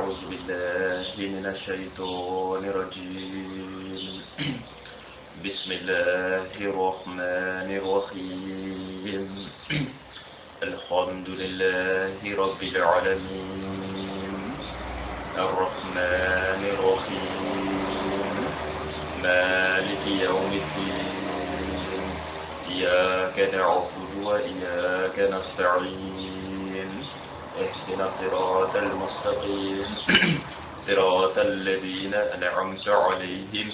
أعوذ بالله من الشيطان الرجيم بسم الله الرحمن الرحيم الحمد لله رب العالمين الرحمن الرحيم مالك يوم الدين إياك نعبد وإياك نستعين اهدنا الصراط المستقيم صراط الذين أنعمت عليهم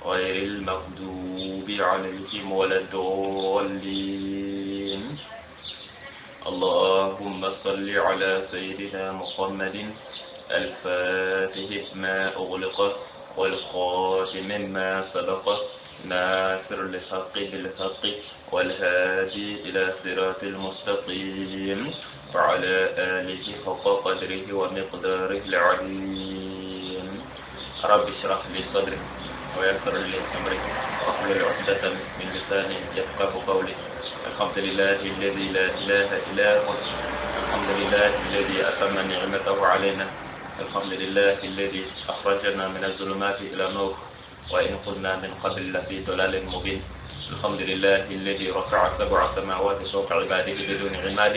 غير المغضوب عليهم ولا الضالين اللهم صل على سيدنا محمد الفاتح ما أغلق والخاتم ما سبق ناصر الحق بالحق والهادي إلى صراط المستقيم وعلى آله حق قدره ومقداره العظيم رب اشرح لي صدري ويسر لي أمري واحلل عقدة من لساني يفقه قولي الحمد لله الذي لا إله إلا هو الحمد لله الذي أتم نعمته علينا الحمد لله الذي أخرجنا من الظلمات إلى النور وإن كنا من قبل لفي ضلال مبين الحمد لله الذي رفع سبع سماوات فوق عباده بدون عماد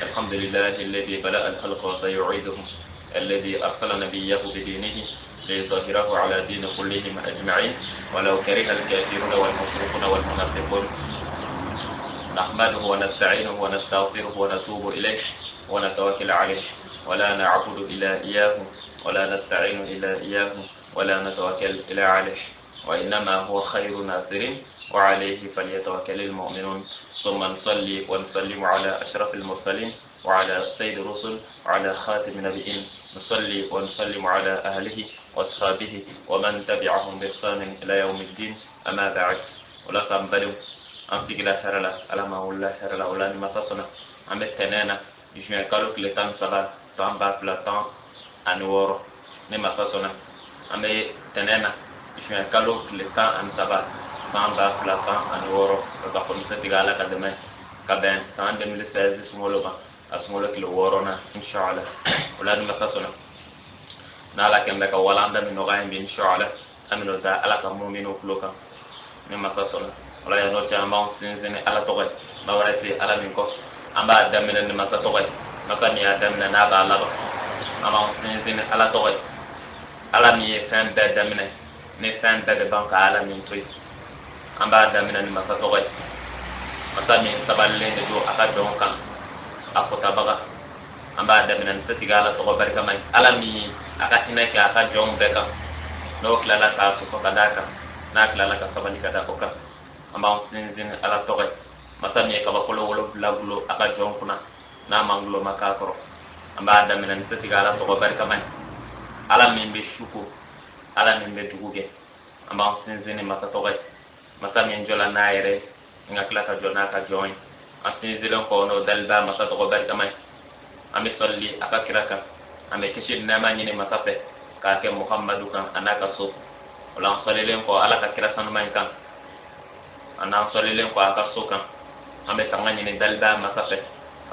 الحمد لله الذي بلأ الخلق وسيعيدهم الذي أرسل نبيه بدينه ليظهره على دين كلهم أجمعين ولو كره الكافرون والمشركون والمنافقون نحمده ونستعينه ونستغفره ونتوب إليه ونتوكل عليه ولا نعبد إلا إياه ولا نستعين إلا إياه ولا نتوكل إلا عليه وإنما هو خير ناصر وعليه فليتوكل المؤمنون ثم نصلي ونسلم على أشرف المرسلين وعلى سيد الرسل وعلى خاتم النبيين نصلي ونسلم على أهله وأصحابه ومن تبعهم بإحسان إلى يوم الدين أما بعد ولا تنبلوا أنفق لا خير له ألم الله خير له ولا نمتصنا أم التنانة يشمع كالوك لتان سبا تنبع فلتان أنوار نمتصنا أم التنانة يشمع كالوك لتان أن سبا tamba platan an woro ka ko mi setiga ala ka deme ka ben tan 2016 smolo ba asmolo kilo woro na inshallah wala dum ka sona na ala kembe ka wala anda mi no ga mbi inshallah amino da ala ka mu'minu floka mi ma ka sona wala ya no ta ma sin ala to ga ba wala ti ala min ko amba damina ni ma ka to ga maka ni adamna na ba ala ba ama sin ala to ga ala mi fan da damina ne fan da banka ala min to amba damina ni masa togay masa mi saballe ne do aka don kan akota baga amba damina ni setigala to barka mai alami aka tinake aka jom beka no klala ka su ko kadaka na klala ka sabani kada ko ka amba sin ala togay masa mi ka ba ko wolo blagulo aka jom kuna na manglo makakoro amba damina ni setigala to barka mai alami be shuku alami be duguge amba sin masa togay masa min jola naire ngakla ka jona ka join asin zilon ko no dalba masa to barka mai ami solli aka kiraka ami kishin na mani ne masa pe ka ke muhammadu kan anaka so wala solilen ko ala ka kira san mai kan ana solilen ko aka so kan ami tangani ne dalba masa pe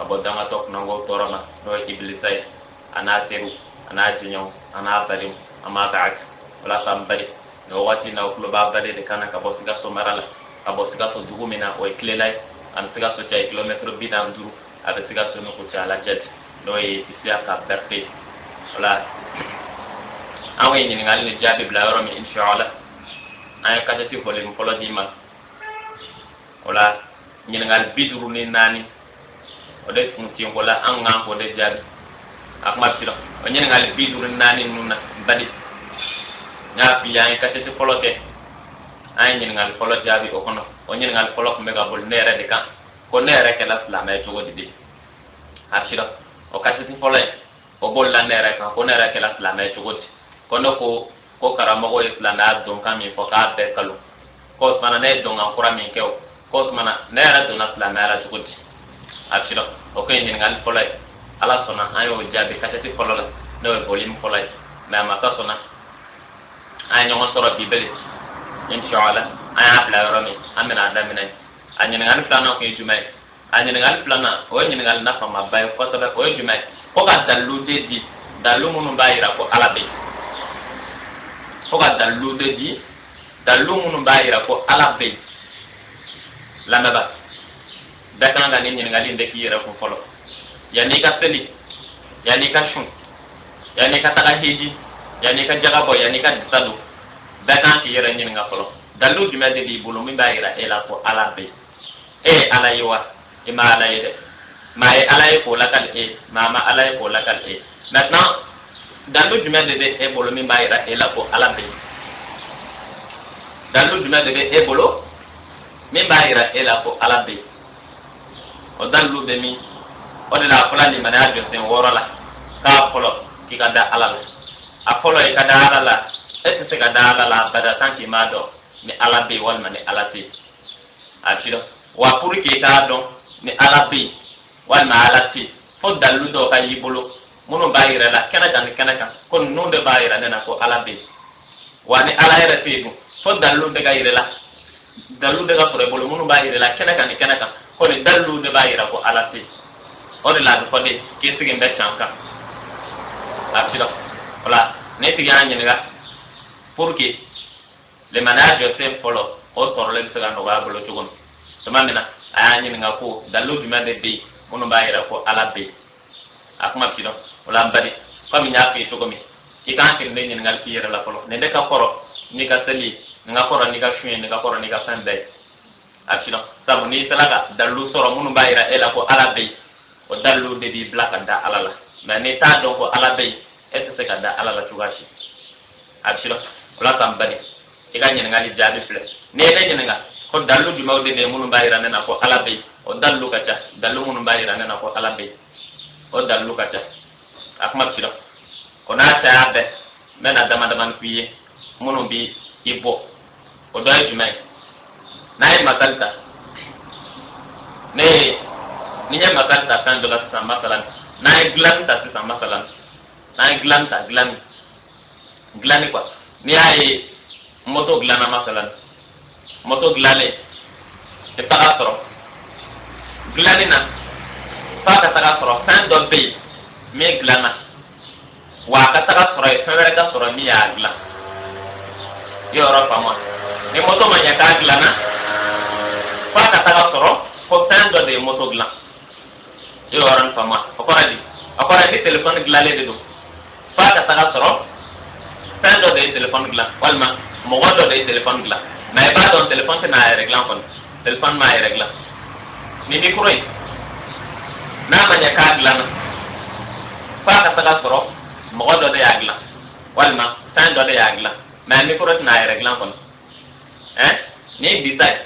abodanga tok nango torama no iblisai ana teru ana jinyo ana barim ama ta'ak wala sambari no wati na uklo babade de kana ka bosiga so marala ka bosiga so dugumina o eklelay an siga so tay kilometre bidam duru ada siga so no ko chala jet no e tisia ka berte wala awe ni ngal ni jabi bla ro mi inshallah ay ka jati ko le polo di ma wala ni ngal biduru ni nani o de funti ko la an nga ko de jabi ak ma sila o ni ngal biduru nani nuna badi nya fi yang ka te polote ay nyin ngal polo jabi o kono o nyin ngal polo ko mega bol nere de kan ko nere ke la la me to godi arshira o ka te polo o bol la nere kan ko nere ke la me to godi kono ko karamo ko islam na don kan mi fo ka be kalu ko mana ne don an kura mi kew ko mana nere don islam na to godi arshira o ko nyin ngal polo ala sona ayo jabi ka te polo la no volume polo na mata sona ay ñoo soro bi bele inshallah ay abla rami amina damina ay ngal plano ko jumay ay ngal plana o ngal nafa ma bay ko to o jumay ko ka dalu de di dallu munun b'a yira ko ala bɛ yen fo ka dallu de di dallu munun b'a yira ko ala bɛ yen lamɛnba bɛɛ kan ka nin ɲininkali in de k'i yɛrɛ kun fɔlɔ yanni i ka seli yanni i ka sun yanni i ka taga hiji yanni i ka jaga bɔ yanni i ka disa don bɛɛ kan k'i yɛrɛ ɲininka fɔlɔ dallu jumɛn de b'i bolo min b'a yira e la ko ala bɛ yen e ye ala ye wa i ma ala ye dɛ maa ye ala ye k'o lakali e maa ma ala ye k'o lakali e maintenant dallu jumɛn de bɛ e bolo min b'a yira e la ko ala bɛ yen dallu jumɛn de bɛ e bolo min b'a yira e la ko ala bɛ yen o dallu bɛ min o de la a fɔla limaniya jɔsen 6 la k'a fɔlɔ k'i ka da ala la a fɔlɔ i ka da ala la e tɛ se ka da ala la bada tant k'i m'a dɔn ni ala bɛ yen walima ni ala tɛ yen a ti dɔn wa pour que i k'a dɔn ni ala bɛ yen walima ala tɛ yen fo dallu dɔw ka y'i bolo minnu b'a yira la kɛnɛ kan ni kɛnɛ kan ko ninnu de b'a yira ne na ko ala bɛ yen wa ni ala yɛrɛ tɛ yen dun fo dallu de ka yira la dallu de ka sɔrɔ i bolo minnu b'a yira la kɛnɛ kan ni kɛnɛ kan ko ni dallu de b'a yira ko ala tɛ yen o de la a bɛ fɔ de k'i sigi n bɛ can kan a ti dɔn o la ne tigi y'a ɲininka pour que limaniya jɔsen fɔlɔ o sɔrɔlen bɛ se ka nɔgɔya a bolo cogo min tuma min na a y'a ɲininka ko dallu jumɛn de bɛ yen minnu b'a yira ko ala bɛ yen a kuma ti dɔn o la n bari komi n y'a f'i ye cogo min i kan k'i ne ɲininkali k'i yɛrɛ la fɔlɔ nin de ka kɔrɔ n'i ka seli ye nin ka kɔrɔ n'i ka sun ye nin ka kɔrɔ n'i ka fɛn bɛɛ ye a ti dɔn sabu n'i sera ka dallu sɔrɔ minnu b'a yira e la ko ala bɛ yen o dallu de b'i bila ka da ala la mais n'i t'a dɔn ko ala bɛ yen e tɛ se ka da ala la cogoya si a ti dɔn o la k'an bari i ka ɲininkali jaabi filɛ n'i ye ne ɲininka ko dallu jumɛnw de bɛ yen minnu b'a yira ne na ko ala bɛ yen o dallu ka ca dallu minnu b'a yira ne na ko ala bɛ yen o dallu ka ca a kuma ti dɔn o n'a caya bɛɛ n bɛ na dama damani f'i ye minnu b'i i bɔ o dɔ ye jumɛn ye n'a ye masali ta ne ye ni n ye masali ta fɛn dɔ la sisan masalan n'an ye dilanni ta sisan masalan n'an ye dilanni ta dilanni quoi n'i y'a ye moto dilanna masalan moto dilannen i taga sɔrɔ dilanni na f'a ka taga sɔrɔ fɛn dɔ bɛ yen min dilanna wa a ka taga sɔrɔ yen fɛn wɛrɛ ka sɔrɔ min y'a dilan i y'o yɔrɔ faamu wa ni moto ma ɲɛ k'a dilanna f'a ka taga sɔrɔ ko fɛn dɔ de ye moto dilan i y'o yɔrɔ faamu wa o kɔrɔ di o kɔrɔ ni telefɔni dilanlen de don f'a ka taga sɔrɔ fɛn dɔ de ye telefɔni dilan walima mɔgɔ dɔ de ye telefɔni dilan mais i b'a dɔn telefɔni tɛ n'a yɛrɛ dilan kɔni telefɔni m'a yɛrɛ dilan ni micro in n'a ma ɲɛ k'a dilanna f'a ka taga sɔrɔ mɔgɔ dɔ de y'a dilan walima fɛn dɔ de y'a dilan mais micro tɛ n'a yɛrɛ dilan kɔni ni bisa ye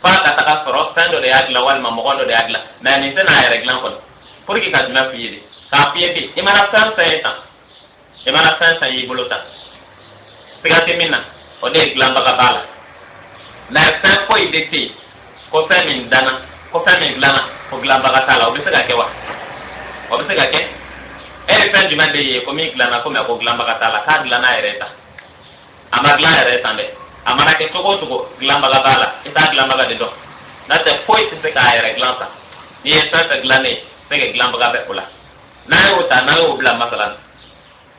f'a ka taga sɔrɔ fɛn dɔ de y'a dilan walima mɔgɔ dɔ de y'a dilan mais nin tɛ n'a yɛrɛ dilan kɔni pour que ka jumɛn f'i ye de k'a f'i ye bi i mana fɛn fɛn ye tan i mana fɛn fɛn y'i bolo tan siga tɛ min na o de ye dilanbaga b'a la mais fɛn foyi de tɛ yen ko fɛn min danna ko fɛn min dilanna ko dilanbaga t'a la o bɛ se ka kɛ wa o bɛ se ka kɛ e ye fɛn jumɛn de ye ko min dilanna ko mais ko dilanbaga t'a la k'a dilanna yɛrɛ ye tan a ma dilan yɛrɛ ye tan dɛ a mana kɛ cogo o cogo dilanbaga b'a la i t'a dilanbaga de dɔn n'o tɛ foyi tɛ se k'a yɛrɛ dilan tan n'i ye fɛn fɛn dilannen ye se ka dilanbaga bɛ o la n'an y'o ta n'an y'o bila masalan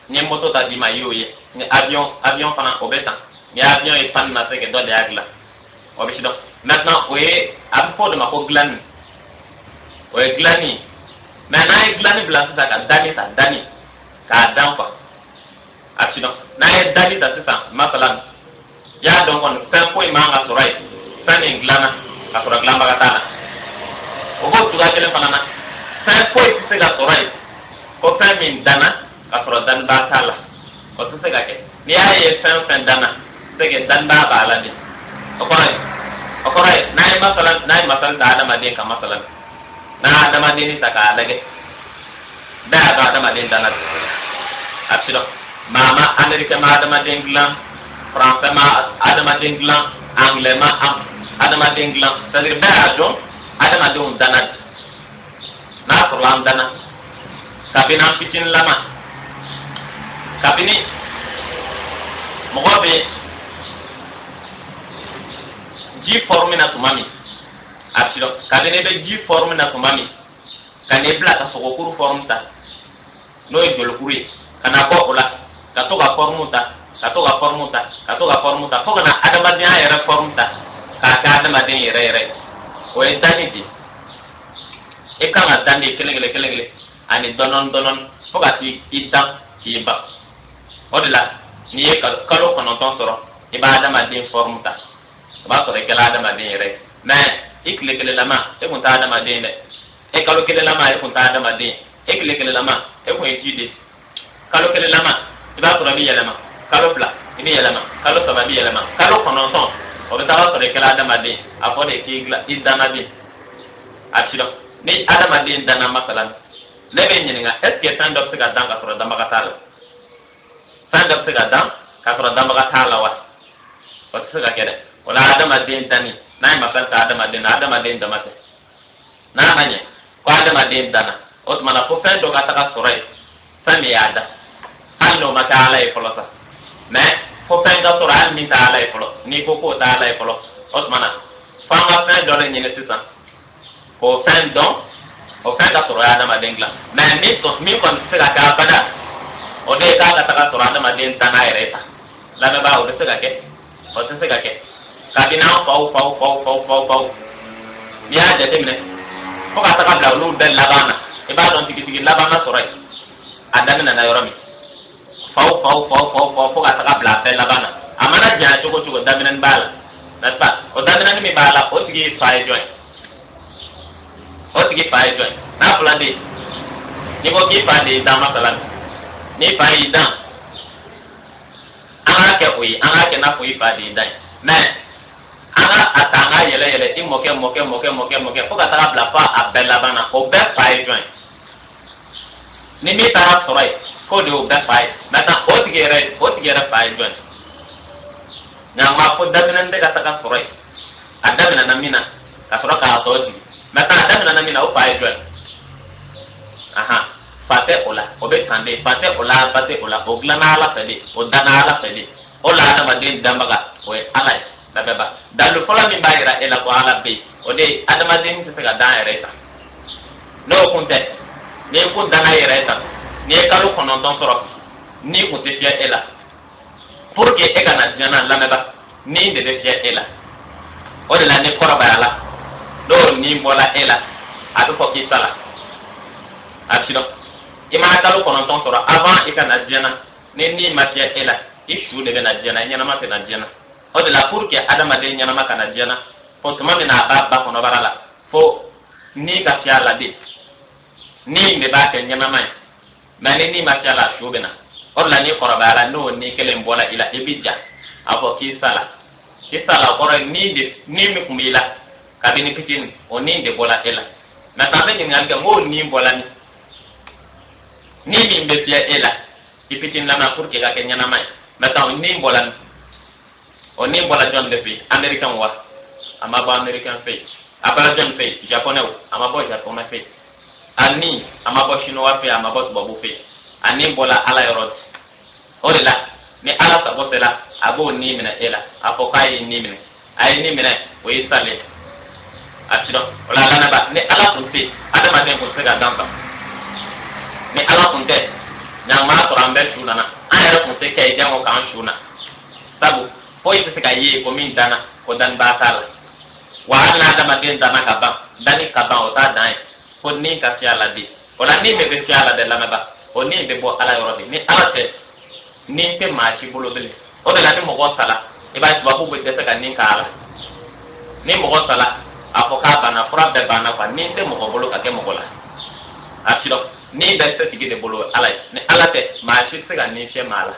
n ye moto ta d'i ma i y'o ye ni avion fana o bɛ tan ni avion ye panne na se ka dɔ de y'a dilan o bɛ si dɔn maintenant o ye a bɛ fɔ o de ma ko dilanni o ye dilanni ye mais n'an ye dilanni bila sisan ka danni ta danni k'a dan quoi a si dɔn n'an ye danni ta sisan masalan i y'a dɔn kɔni fɛn foyi man ka sɔrɔ yen fɛn min dilanna ka sɔrɔ dilanbaga t'a la o b'o cogoya kelen fana na fɛn foyi tɛ se ka sɔrɔ yen ko fɛn min danna ka sɔrɔ dannibaga t'a la o tɛ se ka kɛ n'i y'a ye fɛn fɛn danna se ka dannibaga b'a la de o kɔrɔ ye n'a ye masali ta adamaden kan masalan n'a ye adamaden ta k'a lajɛ bɛɛ y'a dɔn adamaden danna de a si dɔn maa ma américain ma adamaden dilan français ma adamaden dilan anglais ma adamaden dilan c'est à dire bɛɛ y'a dɔn adamadenw danna de n'a sɔrɔ an danna kabini an fitininlama kabini mɔgɔ bɛ ji forme na tuma min a si dɔn kabini i bɛ ji forme na tuma min ka n'i bila ka sɔgɔkuru forme ta n'o ye jolikuru ye kana ko ula ka to ga formuta fo kana adamadin ayere formuta ka adamadin yere o entani e kanga dandi kelengele ani donon fo ka ti idam ti ba odila ni e kalo kono ton soro e ba adamadin formuta ba soro ke la adamadin yere mais ikle lama e kun ta adamadin de e kalo kele lama e kun ta adamadin e kele lama e kun etude kalo kele lama e ba soro bi yelama kalo bla ini yelama kalo sababi yelama kalo kono ton o be ta soro ke la adamadin afo de ki idanabi atilo ni adamadin dana masalan lebe nyininga est ce tan dok siga dan ka soro dama ka tala tan dok siga dan ka soro dama ka tala wa o siga kede wala adamadin dani nay masal ta adamadin damate na nanye ko adamadin dana osmana ko fen do ka ta soro sami ada anno makala e folosa mais ko fen ga soro an min ta ala e folo ni ko ta ala e folo osmana fama fen do le nyine sisan ko fen don o fen ka soro adamadin gla mais mi kon siga ka bada o de ka ta soro adamadin dana ereta la me ba o de siga ke kabina fau ya de demne ko ka ta bla lu del labana e ba don tigi labana soro adamina na yoromi fau ko ka ta bla del labana amana ja chogo daminan bala na pa o daminan mi bala o tigi fai join na fulande ni ko ki fa de dama salam ni fa idan anga ke na fu ifa de idan mais anga atanga yele ti moke ko ka ta bla fa abella bana o be fai join ni mi ta sorai ko de o be fai mata o tigere fai join na ma ko daminan de ka ta sorai adamina na mina ka soro ka so di mata adamina na mina o fai join fate ola obe tande fate ola o glana ala fede o dana ala fede o la adamadin dambaga o ala la beba dalu fola mi bayira ela ko ala be o de adamadin se ga dan ereta no kunte ni kun dana ereta ni kalu kono don soro ni kun te fia ela pour que e kana jana la meba ni de fia ela o de la ni kora bayala do ni bola ela adu ko ki sala atino imana kalu kono ton soro avant e kana jana ni matia ela ishu de na jana nyana ma na jana o de la pour que adamadin nyana ma kana jana fo tuma mina ba kono barala fo ni ka tia la de ni me ba ke nyana mai mane ni matia la shubena o la ni korabala no ni kelen bola ila ebija afo ki sala koro ni mi kumila kabini pitin o ni de bola ela na tabe ni ngal ga mo ni bola ni be pia ela ipitin lama pour que ga ke nyana mai mata o ni bola John Defi American wa amaba American fe abala John fe Japonais amaba Japonais fe ani amaba Chinois fe amaba babu fe ani bola ala yorot orila ni ala sabotela abo ni mina ela apokai ni mina ai ni mina o isale atiro ola lana ba ni ala kunti adama den ko sega damba ni ala kunte nyama to rambe shuna na ayara kunte kai jango kan shuna sabu po ite sega ye ko min dana ko dan batala wa ala adama den dana kaba dani kaba o ta dai ko ni ka siala di ola ni be siala de lana ba o ni be bo ala yoro ni ala te ni pe ma ci bolo bele o de la ni mo ko sala e ba ba ko be de sega ni kala ni mo ko sala apoka bana fura be bana kwa ni te mo ko bolo ka ke mo kola atiro ni da se tigi de bolo ala ni ala te ma ci sega ni fe mala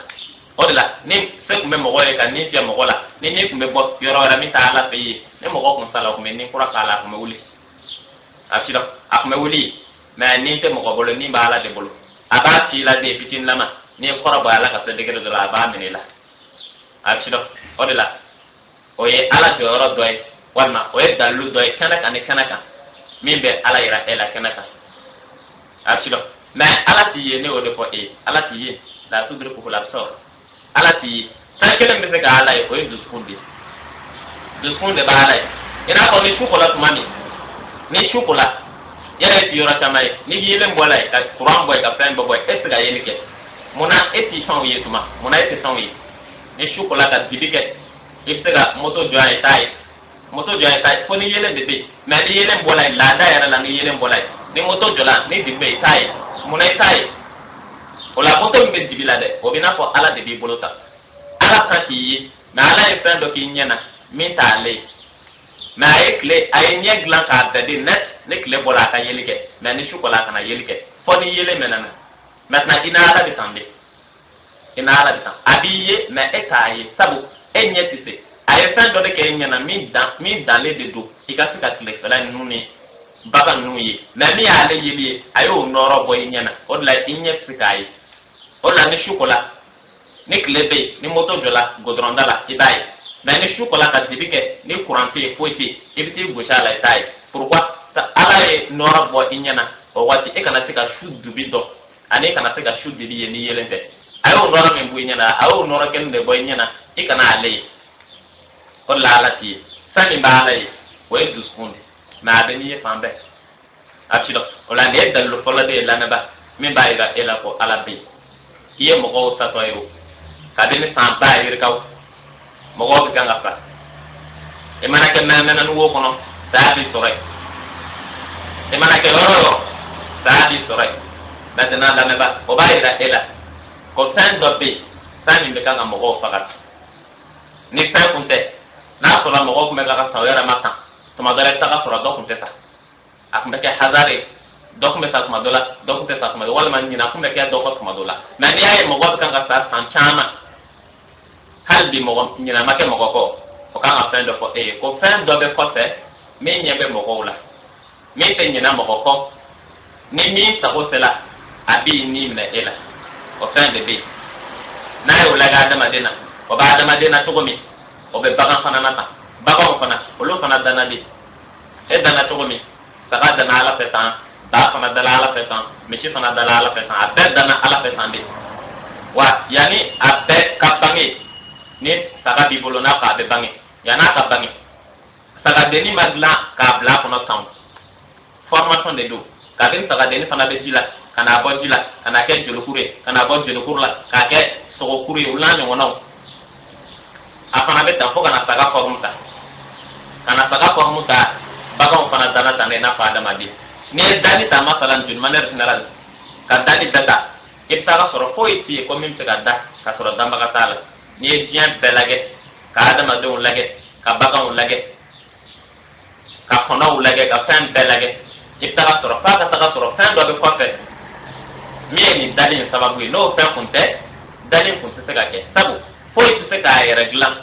o de la ni se ko me mo ko ka ni fe mo kola ni ko me bo yoro ra mi ta ala pe ni mo ko sala ko me ni kura kala ko me wuli atiro ak me wuli mais ni te mo ko bolo ni ba ala de bolo aba ci la de pitin lama ni kora ba ala ka se de de la ba menela atiro o de la o ye ala de oro doy walma o ye dalu doy kanaka min be ala ira ela kanaka atiro mais ala ti ye ne o de fo ala ti ye la tudre ko la sor ala ti tan kele me se ga ala e o ye duskunde ba ala ina ko ni chukola tumani ni chukola yere ti yora tamay ni yele mbola ka kuran boy ka fen boy est ga yele ke muna eti son yi tuma muna eti son yi ni chocolat ka dibike ibsega moto joy tay fo ni yele de be mais ni yele bolay la da yara la ni yele bolay ni moto jola ni dibe tay muna tay ola moto be dibila de o bina fo ala de bi bolota ala ka ti mais ala e fendo ki nyana mi ta le mais ay clé ay nyeglan ka de net ne clé bola ka yele ke mais ni chocolat kana yele ke fo ni yele menana maintenant ina ala de tambe ina ala de tam abiye mais etaye sabu enyetise ay fendo de ke nyana mi dans les dedo ikasika clé fela nuni baba nuyi mais mi ale yele ayo noro boy nyana odla inyetsika ola ni chocolat ni clé ni moto jola godrondala ibaye mais ni chocolat ka dibike ni couranté foité ibiti goshala itai pourquoi ala e nora bo inyana o wati e kana tika shudu bido ani kana tika shudu bi ni yelente ayo nora men bu inyana ayo nora ken de bo inyana e kana ale ola ala ti sani ba ala e we duskunde ma be ni fambe achido ola ne dallo fola de la naba min ba ira ela ko ala bi iye mo ko sa to ayo kadeni samba ira kaw mo go bi kanga fa e mana ke na wo kono sabi sore e mana ke loro sabi sore maintenant la neba o ba ira ela ko tan do be tani be kanga mo go fakat ni tan kunte na ko la mo go me ga sa yara mata to ma dara ta ka sura do kunte ta ak me ke hazare do kunte ta ma dola do kunte ta ma wala man ni na kunte ke do ko ma dola na ni ay mo go kanga sa san chama hal bi mo ni na make mo ko o kan afendo ko ko fen do be ko se mi nyebe mo ko la mi te ni na mo ko ni mi sa ko sela abi ni me ela o fen de be na yo la ga da madina o ba da madina to mi o be bagan fana nata bagan fana o lo fana dana di e dana to mi sa ga dana ala fetan da fana dala ala fetan mi ci fana dala ala fetan a be dana ala fetan de wa yani a be kapangi ni saga bi bolo na ka be bangi yana ka bangi saga deni magla ka bla kono town formation de do ka den saga deni fana be jila kana bo jila kana ke jolo kure kana bo jolo kurla ka ke so kure ulanyo wono afana be ta fo kana saga formata baga fana dana tane na fa dama di ni dani ta masalan d'une manière générale ka dani data ipta soro fo iti ko mim se ka da ka soro damba ka tala ni bien belage ka adama de lage ka baga lage ka kono lage ka fan belage ipta soro fa ka ta soro fan do be ko fe mi ni dali sababu no fa kunte dali kunte se ka ke sabu fo iti se ka ay reglam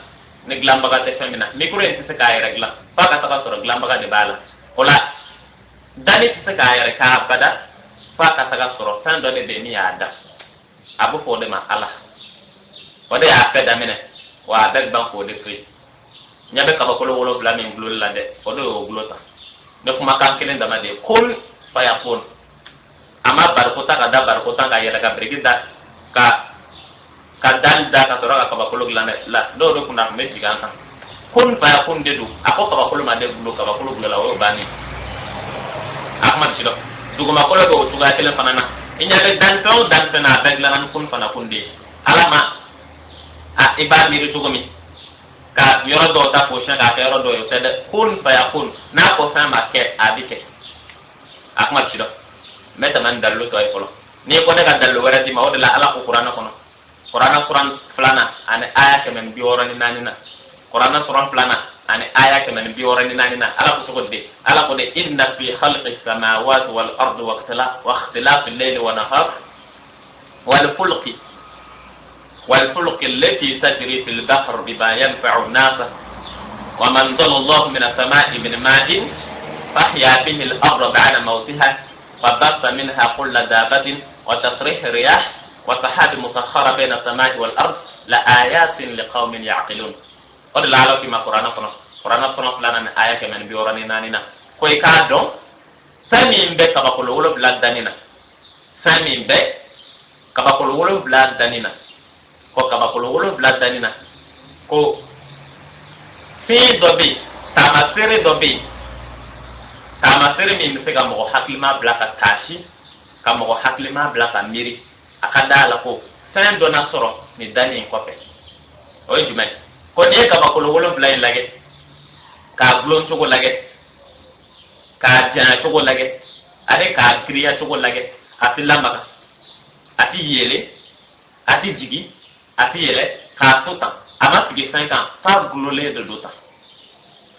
ne glamba ka te femina mi kure iti se ka ay reglam fa ka ta soro glamba ka de bala ola dali se ka ay ka bada fa ka ta soro fan do de ni ada abu fo de ma ala ode a fe damene wa dag ban ko de free nyabe ka ko wolo bla min glol la de odo o glota de kuma kan kelen dama de kun fa ya kun ama bar ko ta ka da bar ko ta ka yela ka brigida ka dal da ka tora ka ba ko la do do kuna me diganta kun fa ya kun de du ako ka ba ko ma de glo ka ba ko la o bani ahmad sido duguma ko do tuga kelen fanana inyabe dan na dag la nan kun fana kun de alama a iba mi ru tugomi ka yoro do ta ko shaka ka yoro do yo sede kun fa yakun na ko sama ke abike akmat sido meta man dallu to ay folo ni ko daga dallu wara di ma wala ala ko qur'ana kono qur'an flana ane aya ke men bi worani nanina qur'an flana ane aya ke men bi worani nanina ala ko de ala ko de inna fi khalqis samawati wal ardi wa ikhtilaf al-layli wa nahar wal fulqi والفلك التي تجري في البحر بما ينفع الناس وما انزل الله من السماء من ماء فاحيا به الارض بعد موتها وبث منها كل دابة وتصريح الرياح وسحاب مسخر بين السماء والارض لآيات لقوم يعقلون قد لا في ما قرانا فلان آية كمان بيوراني نانينا كوي كادو سامي مبه كباكولو ولو بلاد دانينا سامي مبه كباكولو ولو بلاد دانينا ko kaba ko wolo bla danina ko fi dobi tamasere mi se ga mo haklima bla ka tashi ka mo haklima bla ka miri akada la ko fɛn dɔ na sɔrɔ nin dali in kɔfɛ o ye jumɛn ko n'i ye kabakolo 7 in lajɛ k'a gulon cogo lajɛ k'a janya cogo lajɛ ani k'a giriya cogo lajɛ a ti lamaga a ti yɛlɛ a ti jigi a ti yɛlɛ k'a to tan a ma sigi fɛn kan f'a gulolen de don tan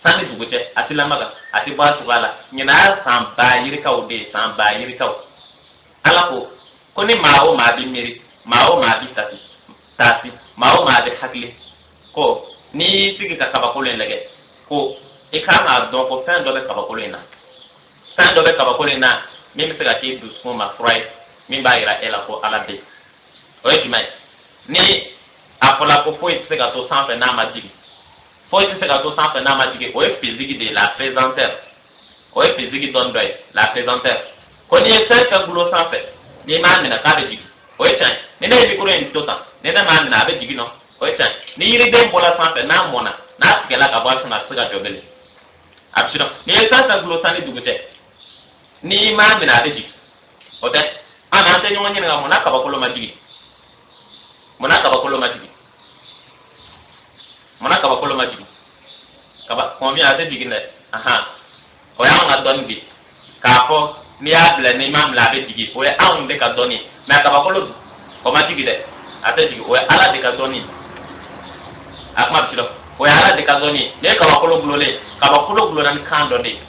sanni dugu cɛ a ti lamaga a ti bɔ a cogoya la ɲinan y'a san ba yirikaw de ye san ba yirikaw ala ko ni maa o maa bi miiri maa o maa bi taasi maa o maa bi hakili ko n'i y'i sigi ka kabakolo in lajɛ ko i kan k'a dɔn ko fɛn dɔ bɛ kabakolo in na fɛn dɔ bɛ kabakolo in na min bɛ se ka k'i dusukun ma fura ye min b'a yira e la ko ala bɛ yen o ye jumɛn ye ni a fɔla ko foyi tɛ se ka to sanfɛ n'a ma jigin foyi tɛ se ka to sanfɛ n'a ma jigin o ye physique de ye la pesanteur o ye physique dɔɔni dɔ ye la pesanteur ko n'i ye fɛn fɛn gulo sanfɛ n'i m'a minɛ k'a bɛ jigin o ye tiɲɛ ni ne ye mikoro in to tan ni ne m'a minɛ a bɛ jigin nɔ o ye tiɲɛ ni yiriden bɔra sanfɛ n'a mɔna n'a tigɛla ka bɔ a sun a tɛ se ka jɔ bilen a bɛ dɔn n'i ye fɛn fɛn gulo san ni dugu tɛ n'i m'a minɛ a bɛ jigin o tɛ an n'an tɛ ɲɔgɔn ɲininka mun na kabakolo ma jigin mun na kabakolo ma jigin mun na kabakolo ma jigin kɔnfin a tɛ jigin dɛ o y'anw ka dɔnni bi k'a fɔ n'i y'a bila n'i m'a minɛ a bɛ jigin o ye anw de ka dɔnni ye mɛ kabakolo o ma jigin dɛ a tɛ jigin o ye ala de ka dɔnni ye a kuma bɛ dɔn o ye ala de ka dɔnni ye ne ye kabakolo gulolen kabakolo gulonna ni kan dɔ de ye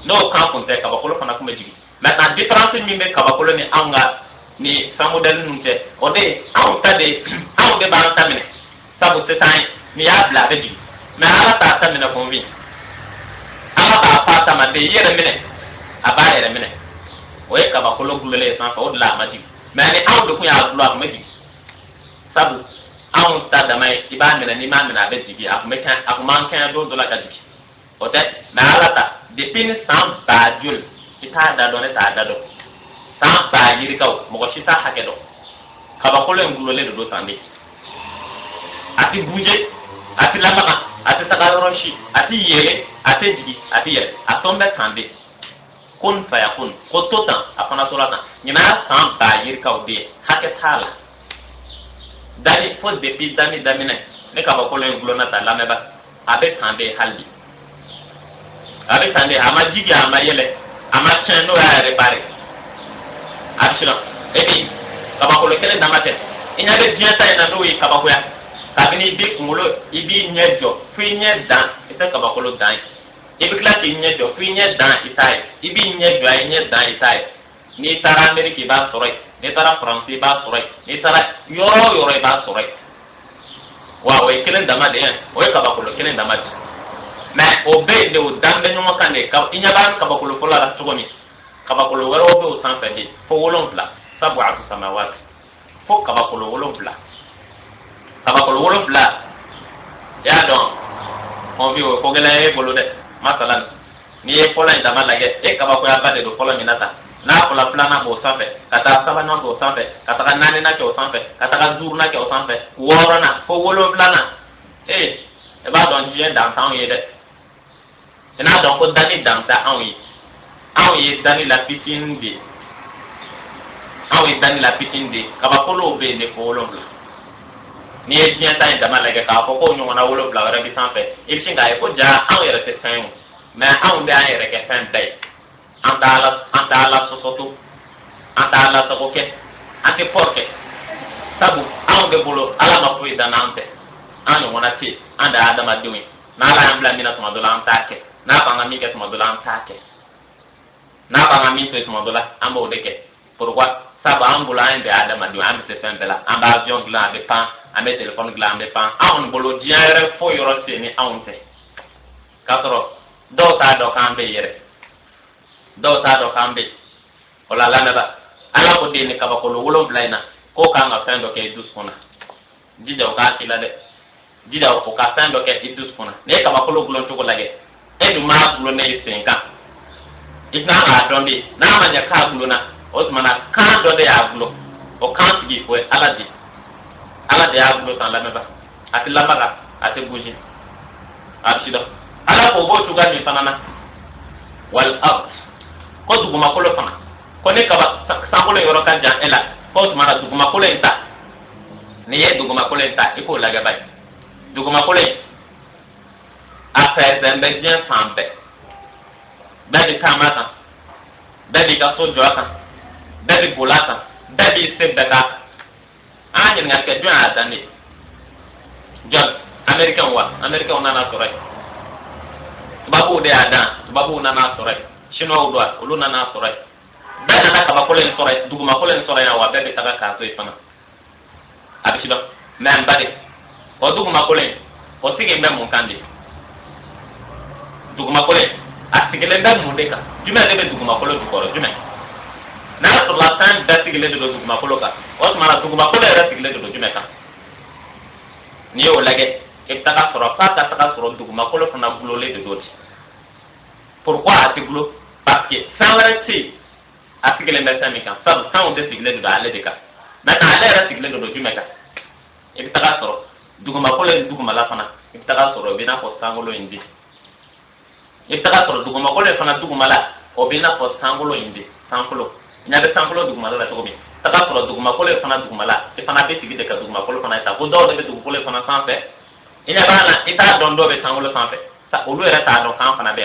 n'o kan kun tɛ kabakolo fana kun bɛ jigin maintenant différence min bɛ kabakolo ni anw ka ni fɛn modèle ninnu cɛ o de ye anw de b'an ta minɛ sabu sisan n'i y'a bila a bɛ jigin mɛ ala t'a ta minɛ kunfin ala b'a fɔ a ta ma de i yɛrɛ minɛ a b'a yɛrɛ minɛ o ye kabakolo gulolen ye sanfɛ o de la a ma jigin mɛ ni anw de kun y'a gulo a kun bɛ jigin sabu anw ta dama ye i b'a minɛ n'i m'a minɛ a bɛ jigin a kun man kɛɲɛ don dɔ la ka jigin o tɛ mɛ ala ta depuis ni san 10 joli i t'a da dɔn ne t'a da dɔn san 10 yirikaw mɔgɔ si t'a hakɛ dɔn kabakolo in gulolen de don tan de a ti bouger a ti lamaga a ti taga yɔrɔ si a ti yɛlɛ a ti jigin a ti yɛlɛ a tɔn bɛ tan de kun fayakun ko to tan a fana tora tan ɲinan y'a san 10 yirikaw de ye hakɛ t'a la dani fo depuis dani daminɛ ne kabakolo in gulonna ta lamɛnba a bɛ tan de hali bi a bɛ tan de a ma jigin a ma yɛlɛ a ma tiɲɛ n'o y'a réparé a bɛ siran et puis kabakolo kelen dama tɛ i ɲɛ bɛ diɲɛ ta in na n'o ye kabakoya kabini i b'i kunkolo i b'i ɲɛ jɔ fo i ɲɛ dan i tɛ kabakolo dan ye i bɛ tila k'i ɲɛ jɔ fo i ɲɛ dan i t'a ye i b'i ɲɛ jɔ a ye ɲɛ dan i t'a ye n'i taara Amérique i b'a sɔrɔ yen n'i taara Faransi i b'a sɔrɔ yen n'i taara yɔrɔ o yɔrɔ i b'a sɔrɔ yen wa o ye kelen dama de ye o ye kabakolo kelen dama de mɛ o bɛɛ de o dan bɛ ɲɔgɔn kan de i ɲɛ b'a kabakolo fɔlɔ la cogo min kabakolo wɛrɛw bɛ o sanfɛ de fo 7 sabu a bɛ sama waati fo kabakolo 7 kabakolo 7 i y'a dɔn kɔnfin o ko gɛlɛn e bolo dɛ masalan n'i ye fɔlɔ in dama lajɛ e kabakoyaba de don fɔlɔ min na tan n'a fɔla filanan b'o sanfɛ ka taa sabanan kɛ o sanfɛ ka taga naaninan kɛ o sanfɛ ka taga duurunan kɛ o sanfɛ 6nan fo 7nan i b'a dɔn diɲɛ dan t'anw ye dɛ i n'a dɔn ko dani dan tɛ anw ye dani la fitinin de ye anw ye dani la fitinin de ye kabakolow bɛ yen de fo 7 n'i ye diɲɛ ta in dama lajɛ k'a fɔ k'o ɲɔgɔnna 7 wɛrɛ bi sanfɛ i bɛ sin k'a ye ko jaa anw yɛrɛ tɛ fɛn ye mɛ anw bɛ an yɛrɛ kɛ fɛn bɛɛ ye an t'a la sɔsɔto an t'a la sago kɛ an tɛ pɔr kɛ sabu anw de bolo ala ma foyi dan n'an tɛ an ɲɔgɔnna tɛ yen an de ye adamadenw ye n'ala y'an bila min na tuma dɔ la an t'a kɛ n'a fɔ an ka min kɛ tuma dɔ la an t'a kɛ n'a fɔ an ka min to yen tuma dɔ la an b'o de kɛ pourquoi sabu an bolo an de ye adamadenw an bɛ se fɛn bɛɛ la an bɛ avion dilan an bɛ pan an bɛ téléphone dilan an bɛ pan anw bolo diɲɛ yɛrɛ foyi yɔrɔ tɛ ni anw tɛ k'a sɔrɔ dɔw t'a dɔn k'an bɛ yɛrɛ dɔw t'a dɔn k'an bɛ o la lamɛnba ala ko den ni kabakolo 7 in na k'o kan ka fɛn dɔ kɛ i dusukun na jija o k'a k'i la dɛ jija o ka fɛn dɔ kɛ i dusukun na n'i ye kabakolo gulon cogo lajɛ e dun m'a gulon ne ye sen kan i kan k'a dɔn de n'a ma ɲɛ k'a gulonna o tuma na kan dɔ de y'a gulon o kan tigi o ye ala de y'a gulon tan lamɛnba a tɛ lamaga a tɛ bouger a bɛ si dɔn ala k'o b'o cogoya min fana na wal ard ko dugumakolo fana ko ne kaba sankolo yɔrɔ ka jan e la ko tuma na dugumakolo in ta ni ye duguma kolo ta iko la gaba duguma kolo affaire zembe bien sampe baby kamata baby ka so joaka baby bulata baby sebeka anya nga ke jwa adani John American nana sorai babu de ada babu nana sorai shino udwa ulu nana sorai bana na kaba kolen sorai duguma kolen sorai na wa bebe taga ka so ifana abishiba men bade o duguma kolen o sige mbem mun kandi duguma kolen asigele mbem mun deka jume debe duguma kolen du koro jume na to la tan da sigele do duguma koloka o mara duguma kolen ra sigele do jume ka ni o lage ibtaka soro fata taka soro duguma kolo fana bulole de doti pourquoi ati bulo parce que sans rester asigele mbesa mika sabu sans de sigele do ale deka maintenant ale ra sigele do jume ka ibtaka soro duguma kolo duguma la fana ibtaka soro bina ko sangolo indi ibtaka soro duguma kolo fana duguma la o bina ko sangolo indi sangolo nyabe sangolo duguma la to bi taka soro duguma kolo fana duguma la e fana be sigide ka duguma kolo fana ta ko do de duguma kolo fana sanfe ina bana ita don do be sangolo sanfe sa olu era ta don kan fana be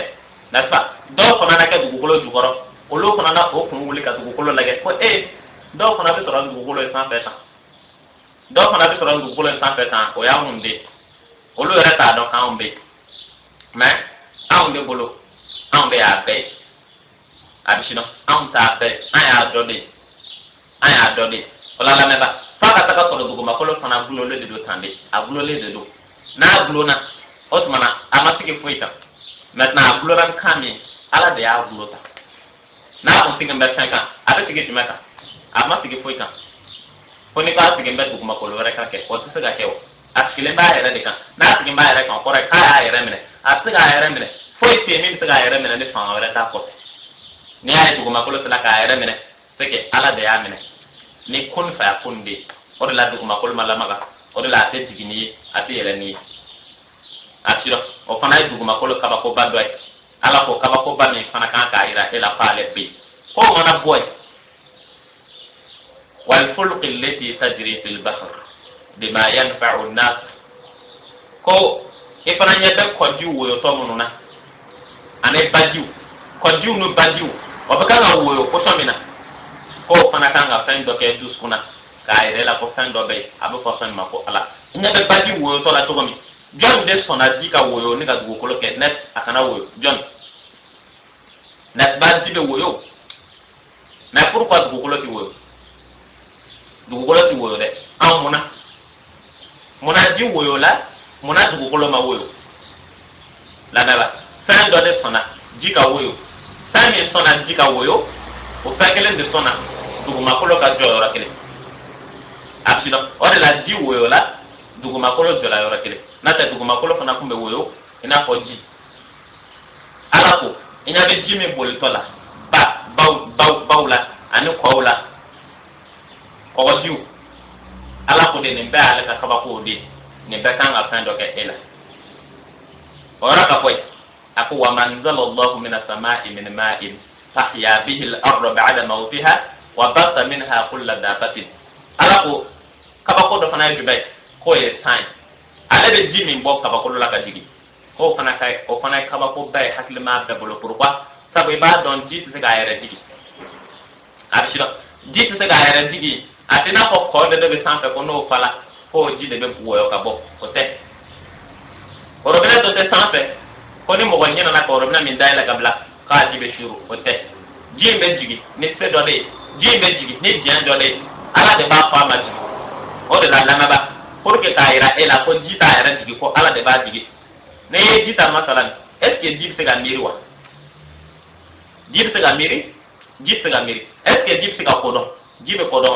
n'est-ce pas do fana na ka duguma kolo jukoro olu fana na o kun wuli ka duguma kolo lage ko do fana be soro duguma kolo sanfe ta do fana be soro duguma kolo sanfe ta o ya munde olu era ta don kan be mais on de bolo on be a be abishino on ta be aya dode ola la meba faka taka soro duguma kolo fana bulo le de do tande abulo le de do na bulo na osmana amasike fuita maintenant abulo ran kami ala de abulo ta na on singa mba sanka ada tige timaka amasike fuita poni ka sige mba duguma kolo reka ke o tsega kewo askile mba era de kan na sige mba era kan kore ka era mene asiga era mene foi te mi siga era mene ne fa era ta ko ni ay duguma kolo sala ka era mene seke ala de ya mene ni kun fa kunde o de la duguma kolo malamaga o de la te digini ati yele ni atiro o fana duguma kolo kaba ko badoi ala ko kaba ko bani fana kan ka ira ela pale bi ko mana boy wal fulq allati tajri fil bahr bima yanfa'u an-nas ko e fana nya da ko diwo yo to mununa ane badiu ko diu no badiu o be kan wo yo ko to mina ko fana kan ga fen do ke dus kuna ka ire la ko fen do be abu ko fen mako ala nya be badiu wo yo to la to gomi John de son a dit ka wo yo ni ka du ko lo ke net akana wo yo John net ba di be wo yo mais pourquoi du ko lo ti wo yo du ko lo ti wo yo de an muna di wo yo la muna du ko lo ma wo yo la daba fen do de sona di ka wo yo fen mi sona di ka wo yo o fa kelen de sona du ma ko lo ka jo ra kele absolument o de la di wo yo la du ma ko lo jo la yo ra kele na ta du ma ko lo fana kumbe wo yo ina ko ji ala ko ina be ji mi bol to la baula ani ko la o diu ala ko de ne ba ala ka ba ko de ne ba kan afan do ke ela ora ka koy aku wa man zalallahu minas samai min ma'in fahya bihi al-ardh ba'da mawtiha wa basa minha kull dabatin ala ko ka ba ko do fana jubay ko e tan ala be jimi bo ka ba ko la ka digi ko fana kay o fana ka ba ko bay hakle ma be bolo pourquoi sabu ba don ji se ga yere digi abshira ji se ga yere digi atina ko de be sanfe ko no fala ko ji de be buwo ka bo ko te o robele to te sanfe ko ni mo wanyana na ko robina min dai la gabla ka ji be shuru ko te ji be jigi ni se do de ji be jigi ni jan do de ala de ba fa ma ji o de la lama ba pour que ta ira ela ko ji ta ira jigi ko ala de ba jigi ne ji ta masalan est ce que ji se ga miri wa ji se ga miri est ce que ji se ga ko do ji be ko do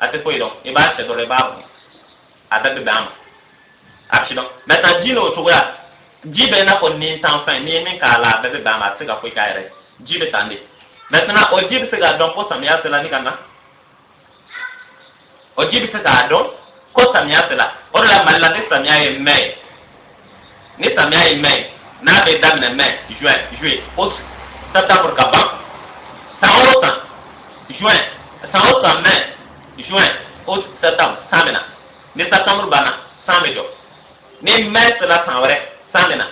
ate ko idon e ba se do le ba ata be bam action maintenant ji no to ga ji be na ko ni tan fin ni min ka la be bam ate ga ko ka ire ji be tande maintenant o ji be se ga don ko samia se la ni kana o ji be se ga don ko samia se la o la malla de samia e mai ni samia e mai na be dam na mai juin août septembre ka ba ça autant juin ça autant mai juin août septembre samena ni septembre bana 100 be jo ni mai sala sanware 100 bena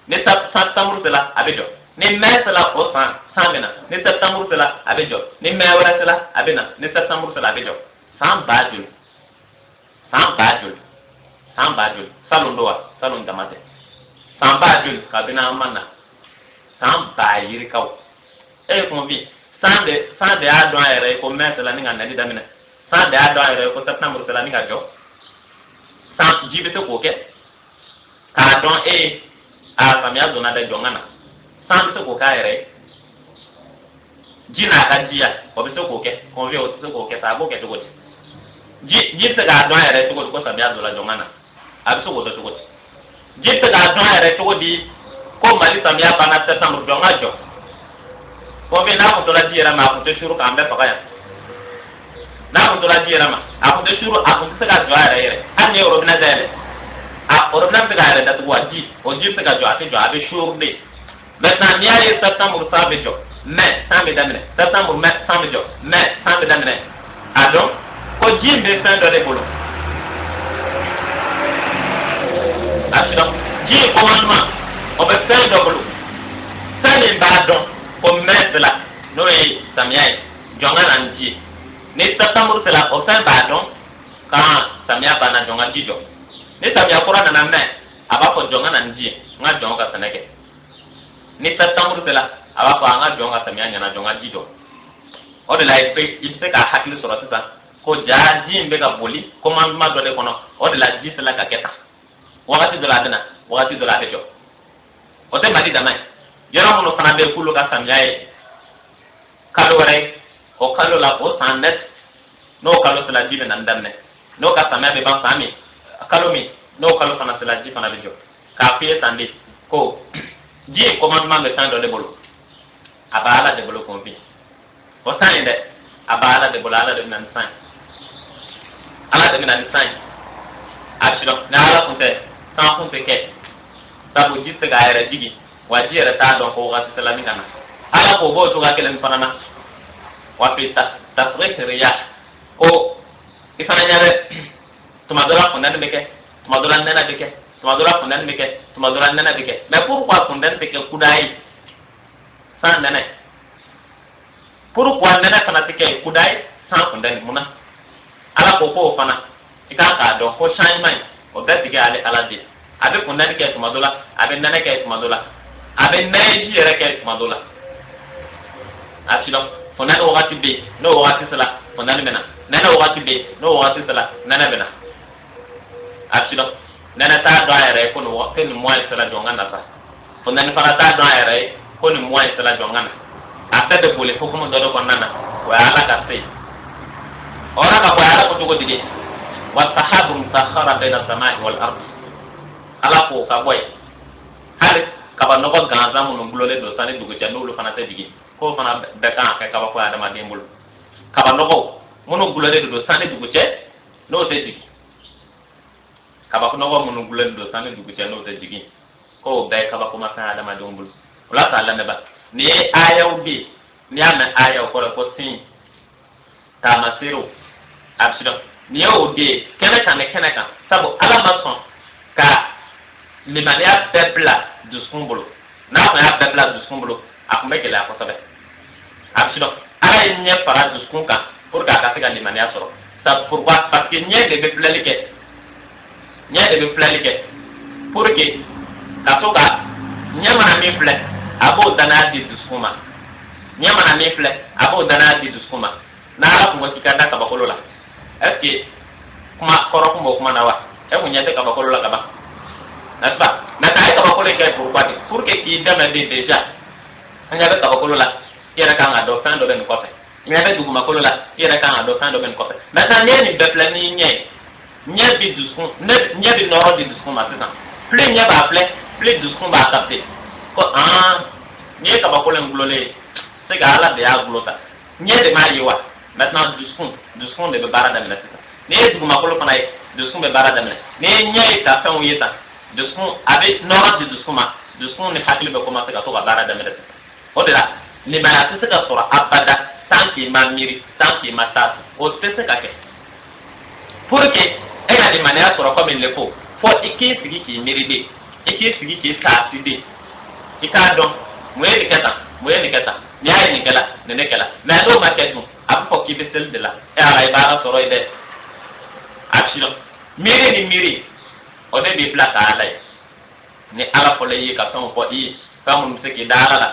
ni septembre sala abejo ni mai sala o 100 bena ni septembre sala abejo ni mai wara sala abena ni septembre sala abejo 100 bajul salon doa salon damate 100 bajul kabina manna 100 bayiri kaw ko bi 100 de adon ayre ko mai sala ni ngana di damina 100 de adon ayre ko septembre sala ni ga jo 100 jibe to ko ke ka don a samia zona da jongana 100 to ko ka ayre jina ka dia ko be to ko ke ko vi o to ko ke ta bo ke to ko ji ta ga don ayre to ko samia zona jongana a so ko to ko ji ta ga don ayre to di ko mali samia bana septembre jonga jo ko be na ko to la diera ma ko to shuru ka ambe pakaya na ko to la diera ma a ko to shuru a ko to ga jo ayre anye ro bina dele a ro bina ga ayre da to waji o ji ta ga jo ate jo abe shuru de maintenant ni ay septembre sa be jo mais sa be damine septembre mais sa be jo mais sa be damine a donc ko ji be fin de bolo a donc ji commandement o be fin de bolo ça ne ba donc ko mettre là no e samia jonga nanji ni septembre c'est la au fin badon quand samia bana jonga jijo ni samia kura na me aba ko jonga nanji nga jonga sanake ni septembre c'est la aba ko nga jonga samia nyana jonga jijo o de la il fait ka hakli sur ça ko jaji mbe ka boli commandement do de kono o de la 10 la ka keta wakati de la dana wakati de la tejo o te mali dama yara mono fana be kulu ka samia kalo ware o kalo la o sandet no kalo sala jibe nan danne no ka samia be ban sami kalo mi no kalo fana sala jibe fana be jo ka fiye sandi ko ji commandement be sando de bolo abala de bolo konfi o sande abala de bolo ala de nan san ala de nan san asiro na ala kunte san kunte ke sabu jiste ga era jigi waji era ta don ko ga salami kana ala ko bo to ga kelen fanana wa pita tasriya ko ifana nyare tumadora fondan beke tumadora nana beke tumadora fondan beke tumadora nana beke mais pourquoi fondan beke kudai sans nana pourquoi nana fana beke kudai sans fondan muna ala ko fana ikaka do ko changement o beti ga ala di abe fondan beke tumadora abe nana ke tumadora abe nayi yere ke tumadora asilo fondan wakati be no wakati sala fondan mena nana wakati be no wakati sala nana bena asilo nana ta do ayre ko no ken moy sala jongana sa fondan fara ta do ayre ko ni moy sala jongana ata de bole fo ko mo do ko nana wa ala ka sei ora ka ala ko to ko dige wa sahabu mutakhara baina samai wal ard ala ko ka boy hal ka ba no ko ganza mo no bulole do sane dugo janu lu fana ta dige ko fana be kan ka ba ko adama dembul ka ba no ko mono bulole do sane dugo che no te dige ka ba ko no ko mono bulole do sane dugo che no te dige ko be ka ba ko ma kan adama dembul wala ta la ne ba ni ayaw bi ni ana ayaw ko sin ta masiro absolument ni o de kene kan sabu ala mason ka limania peuple du skumbolo na ko ya peuple du skumbolo akumbe kele ko sabe absolument ala nye para du skunka pour ka se ga limania soro ça pourquoi parce que nye de peuple like pour que ka to ka nye mana mi fle abo dana di du skuma nye mana mi fle abo dana di du skuma na ala ko tikanda ka bakolo la est-ce que kuma koro ko kuma na wa e ko nyate ka bakolo la ka ba n'est-ce pas mais ta ka bakolo ke pour que qui dame déjà anya ka bakolo la yera ka nga do fan do ben ko fe nya be duguma bakolo la yera ka nga do fan do ben ko fe mais ta ni be plan ni nye bi du skun nye bi noro di du skun ma c'est ça plus nye ba appelé plus du skun ba capter ko nye ka bakolo ngulole c'est ga ala de ya glota nye de ma yiwa maintenant du skun de bara da mena c'est ça ne du makolo pana de skun be bara da mena ne nya ta fa uyeta de skun avec nord de skuma de skun ne hakli be commencer ka to bara da mena o de la ne ba ta se ka sura abada tant que ma miri tant que ma ta o se ka ke pour que ena di mane asoro ko min lefo fo iki sigi ki miride iki sigi ki saaside ikado moye ni kata ni ay ni kala ne kala na do ma ketu abu ko ki besel de la e ala ibara soro ide action miri ni miri o de bi plaka alai ni ala ko le yi ka son ko yi fa mun se ki dara la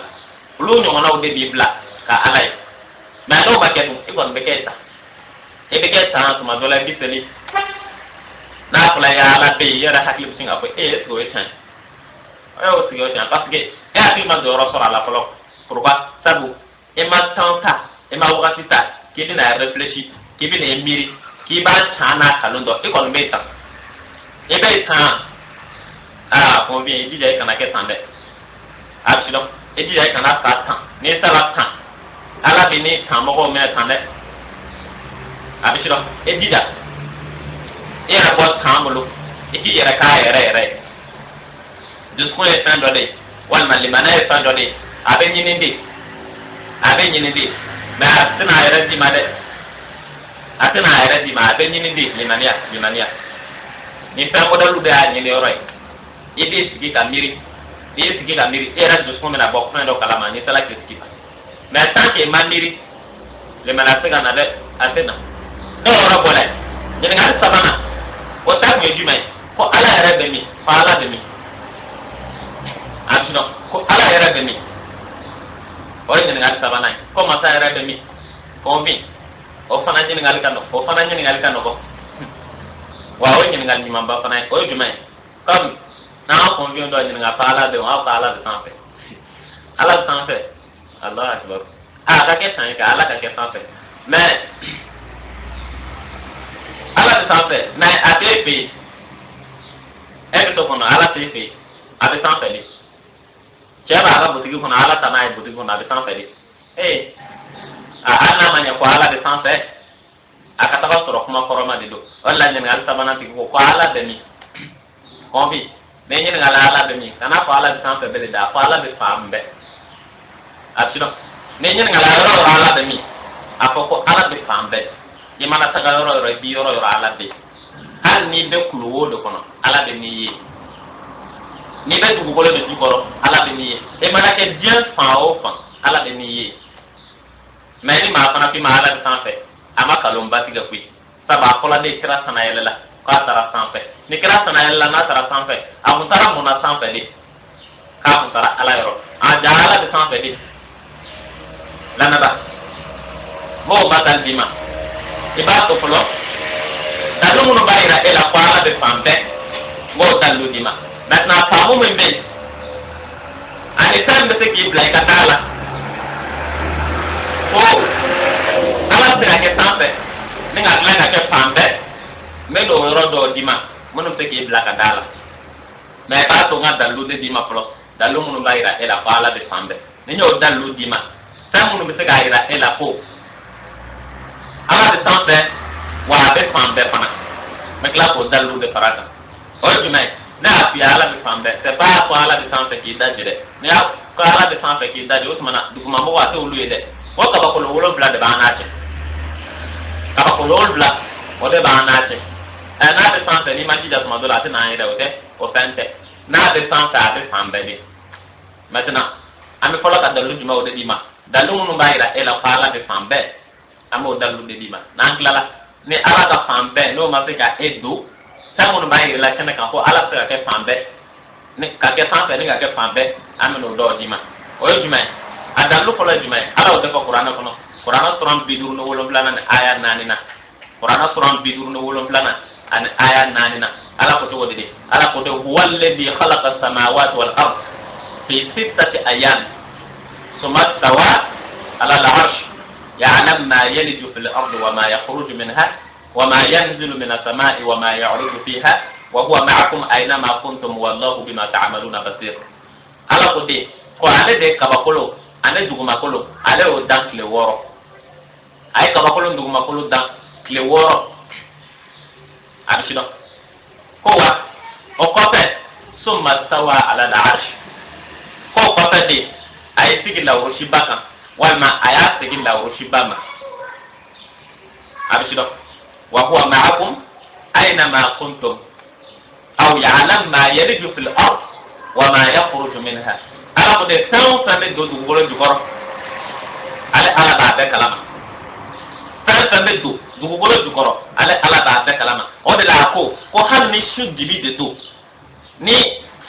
lu ñu na o de bi plaka ka alai na do ma ketu ikon be keta e be keta to ma do la biseli na ko la ya ala be yara hakli singa ko e go etan o si yo jan parce que e ati ma do ro sora la polo pourquoi sabu e ma tanta e ma wakati ta ki bi na réfléchir ki bi na miri ki ba chana kalundo e ko meta e be tan ko bi e di dai kana ke tande absolument e di dai kana sa tan ni sala tan ala bi ni tan mo ko me tande absolument e di da e ra ko tan mo lo e di era ka era jusqu'au fin donné wal man limana e fin donné abe nyinindi mais atena era di made abe nyinindi limania ni fa ko dalu da nyini roy idi sigi kamiri era jusqu'au na bok fin do kalama ni sala ki sigi mais tant que maniri limana sega na de atena no ora bola ni ngal sabana o ta me jume ko ala era de mi fa ala de mi asino ko ala era de mi o ni ngal sabana ko ma sa era de mi ko mi o fana ni ngal kanu ko wa o ni ngal ni mamba fana o jume comme na ko vi ndo ni ngal ala de sanfe ala sanfe Allah akbar ka ke san ka ala ka ke sanfe mais ala de sanfe mais atepe e to kono ala tepe abe sanfe ni cheba ala butigi kono ala tanai butigi kono abe sanfe ni ana manya ko ala de sanfe akata ko soro kuma koroma de do walla nyen ngal sabana ti ko ala de ni konbi me nyen ngal ala de ni kana ko ala de sanfe be da ko ala de fambe asino me nyen ngal ala de ni afoko ala de fambe di mana taga ro bi ro ala de hal ni be kuluwo do kono ala de ni ni be du ko le di koro ala de ni e mana ke bien fan o fan ala de ni mais ni ma fana fi ma ala de sanfe ama kalomba tiga kui saba kola de kira sana yela ko tara sanfe ni kira sana yela na tara sanfe amun tara mona sanfe de ka mun tara ala ro a jala de sanfe de lana ba mo batal dima iba to polo dalu mun bayira ela ko ala de sanfe mo dalu dima na famu min be ani tan be ki blai katala ala sira ke sanfe ni nga la ke fambe me do rodo dima munum te ki blaka dala me pa to nga dalu de dima plus dalu munum bayira ela ko ala de fambe ni nyo dalu dima ta munum be ga ira ela ko ala de sanfe wa be fambe pana me kla ko dalu de parata o jume na api ala de fambe c'est pas ko ala de sanfe ki dajire ne ko ala de sanfe ki dajire o mana duguma mo wa te oluide o ka ba ko lo bla de banache ka ko lo bla o de banache na de sanfe ni ma ji da ma do la te na ida o te o tante na de sanfe a de fambe ni maintenant ami ko la ka dalu juma o de dima dalu mu ba ira ela ko ala de fambe amo dalu de dima na ngala ni ala ka fambe no ma se ka edo samun ba ira la kana ka ko ala se ka fambe ni ka ke sanfe ni ka ke fambe ami no do dima o juma adalu ko la juma ala o de ko qur'ana kono qur'ana suram bidur no wolom lana aya nanina qur'ana suram bidur no wolom lana an aya nanina ala ko to de ala ko de huwal ladhi khalaqa as-samawati wal ard fi sittati ayyam thumma stawa ala al-'arsh ya'lam ma yaliju fil ardi wa ma yakhruju minha wa ma yanzilu min as-sama'i wa ma ya'ruju fiha wa huwa ma'akum aynama kuntum wallahu bima ta'maluna basir ala ko de ko ale de kabakolo ane duguma kolo ale o dan kile woro ay kabakolo duguma kolo dan kile woro abishido ko wa o kope summa stawa ala al-arsh ko kope de ay sigila o shibaka walma aya sigila o shibama abishido wa huwa ma'akum أينما كنتم أو يعلم ما يلج في الأرض وما يخرج منها أنا قد سمد دغول جبر على بعد كلام سمد دغول جبر على بعد كلام أود لا أكو وهل نشوف جبيد تو ni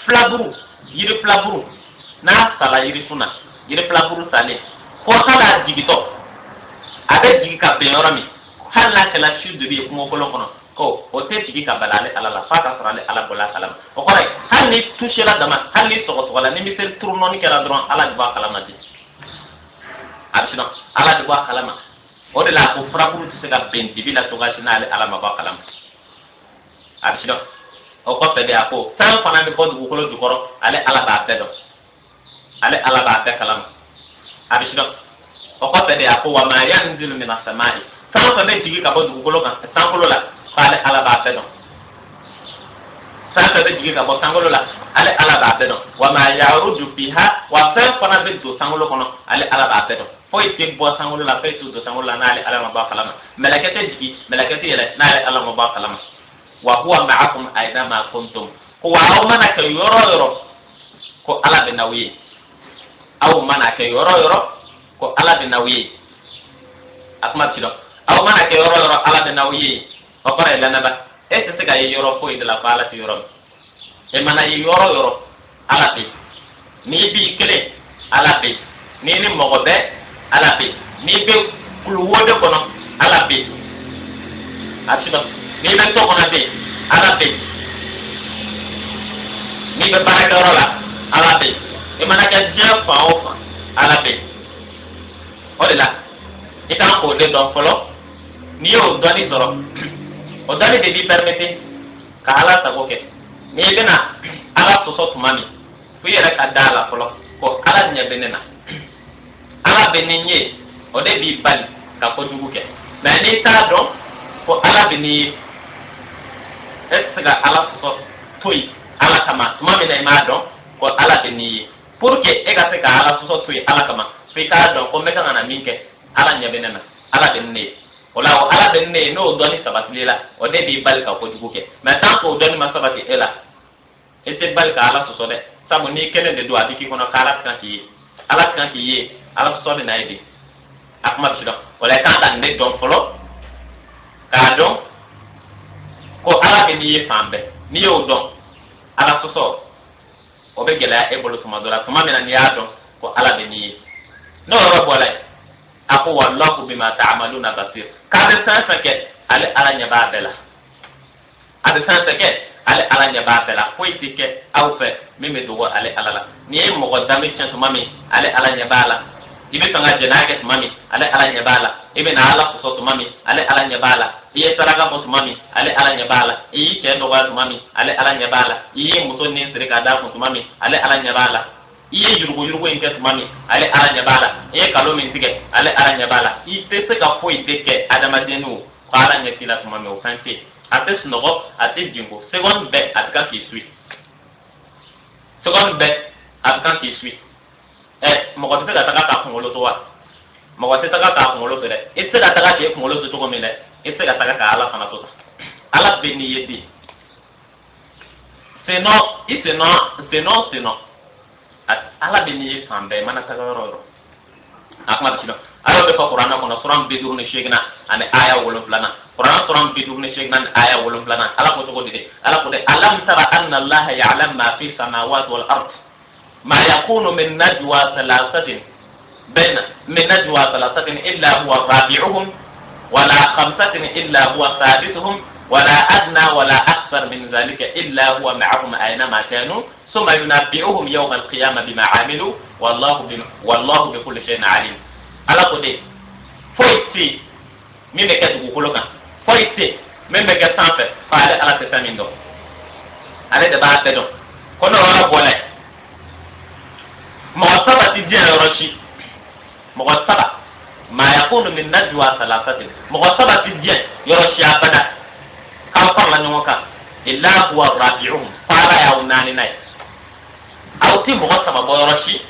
flaburu yiri flaburu na sala yiri funa yiri flaburu sale ko hala jigito abe jigi ka be yorami hala kala shu de bi ko ko kono ko o te jigi ka balale ala la fata sarale ala bola salam o ko ray hal ni toucher la dama hal ni to wala ni mi ser tourno ni kala dron ala di ba kalama di absino ala di ba kalama o de la ko flaburu ti se ka ben di bi la to ga sinale ala ma ba kalama absino o ko fede ako tan fana mi ko dugukolo jukoro ale ala ba tedo ale ala ba te kalam abisino o ko fede ako wa ma yanzilu min as-samai tan fana jigi ka bo dugukolo kan tangolo la ale ala ba tedo tan fana jigi ka bo tangolo la ale ala ba tedo wa ma yaruju fiha wa tan fana be do tangolo kono ale ala ba tedo foi te bo tangolo la fe do tangolo la na ale ala ma ba kalama melakete jigi melakete yele na ale ala ma ba kalama wa huwa ma'akum aynama kuntum ko waaw mana ka yoro ko ala be nawi aw mana ka yoro ko ala be nawi akma tido aw mana ka yoro ala be nawi o pare la naba e se ga yoro ko ide la bala ti yoro e mana yoro ala be ni bi kele ala be ni mogobe ala be ni be kulu wode kono ala be atido ni be to kono be arabe ni be baraka rola arabe e manaka jefa ofa arabe odela itan ko de don folo ni o doni zoro o dani de bi permettre ka ala tagoke ni bena ala to so tumami fu yere ka dala folo ko ala nya benena ala benenye o de bi bali ka ko duguke na ni ta don ko ala beni esga ala so toy ala kama mami na imado ko ala beni pour que ega se ka ala so toy ala kama fi ka don ko meka na minke ala nya benena ala benne wala ala benne no doni sabati la o de bi bal ka ko duguke mais tant ko doni ma sabati ela ete bal ka ala so de sabu ni kene de do adiki kono kala kan ki ye ala so de na ide akma bido wala tant dan de don folo ka don ko ala be ni fambe ni yo don ala soso o be gela e bolo tuma dola tuma mena ni ado ko ala be ni no ro bola ako wallahu bima ta'maluna basir ka de sansa ke ale ala nya ba bela ade sansa ke ale ala nya ba bela ko itike au fe meme do ale ala la ni e mo ko dami chan tuma mi ale ala nya bala ibe tanga jenake tuma mi ale ala nya bala ibe na ala soso tuma mi ale ala nya bala iye saraka bo tumami ale ala nyabala iyi ke ndo wa tumami ale ala nyabala iye muto ni sirika da ko tumami ale ala nyabala iye yurugo inke tumami ale ala nyabala iye kalo min tige ale ala nyabala ite se ka fo ite ke adama denu para nyakila tumami o kante ates nogo ate jingo second be atka ki sui second be atka ki sui mo ko te ka taka ko ngolo to wa mo ko te taka ka ngolo to de ite ka taka ke ngolo to ko mele ese ga taka ka ala fana tota ala be ni yedi seno ala be ni fambe mana taka roro akma tino ala be fa qur'ana kono suram be durne shegna ane aya wolon plana qur'ana suram be durne shegna aya wolon plana ala ko to dide ala ko de alam tara anna allaha ya'lam ma fi samawati wal ard ma yakunu min najwa thalathatin illa huwa rabi'uhum ولا خمسة إلا هو سادسهم ولا أدنى ولا أكثر من ذلك إلا هو معهم أينما كانوا ثم ينبئهم يوم القيامة بما عملوا والله بكل شيء عليم على قد فويتي مين بكتب كلنا فويتي مين بكتب سانفة فعلى على تسامين دو على دبعة دو كنا ولا بولا مغصبة تجين رشي مغصبة ما يكون من نجوى ثلاثة مغصبة الدين يرشي أبدا كم فرلا نوكا إلا هو راجعهم فعلا يوناني ناي أو تي مغصبة بيرشي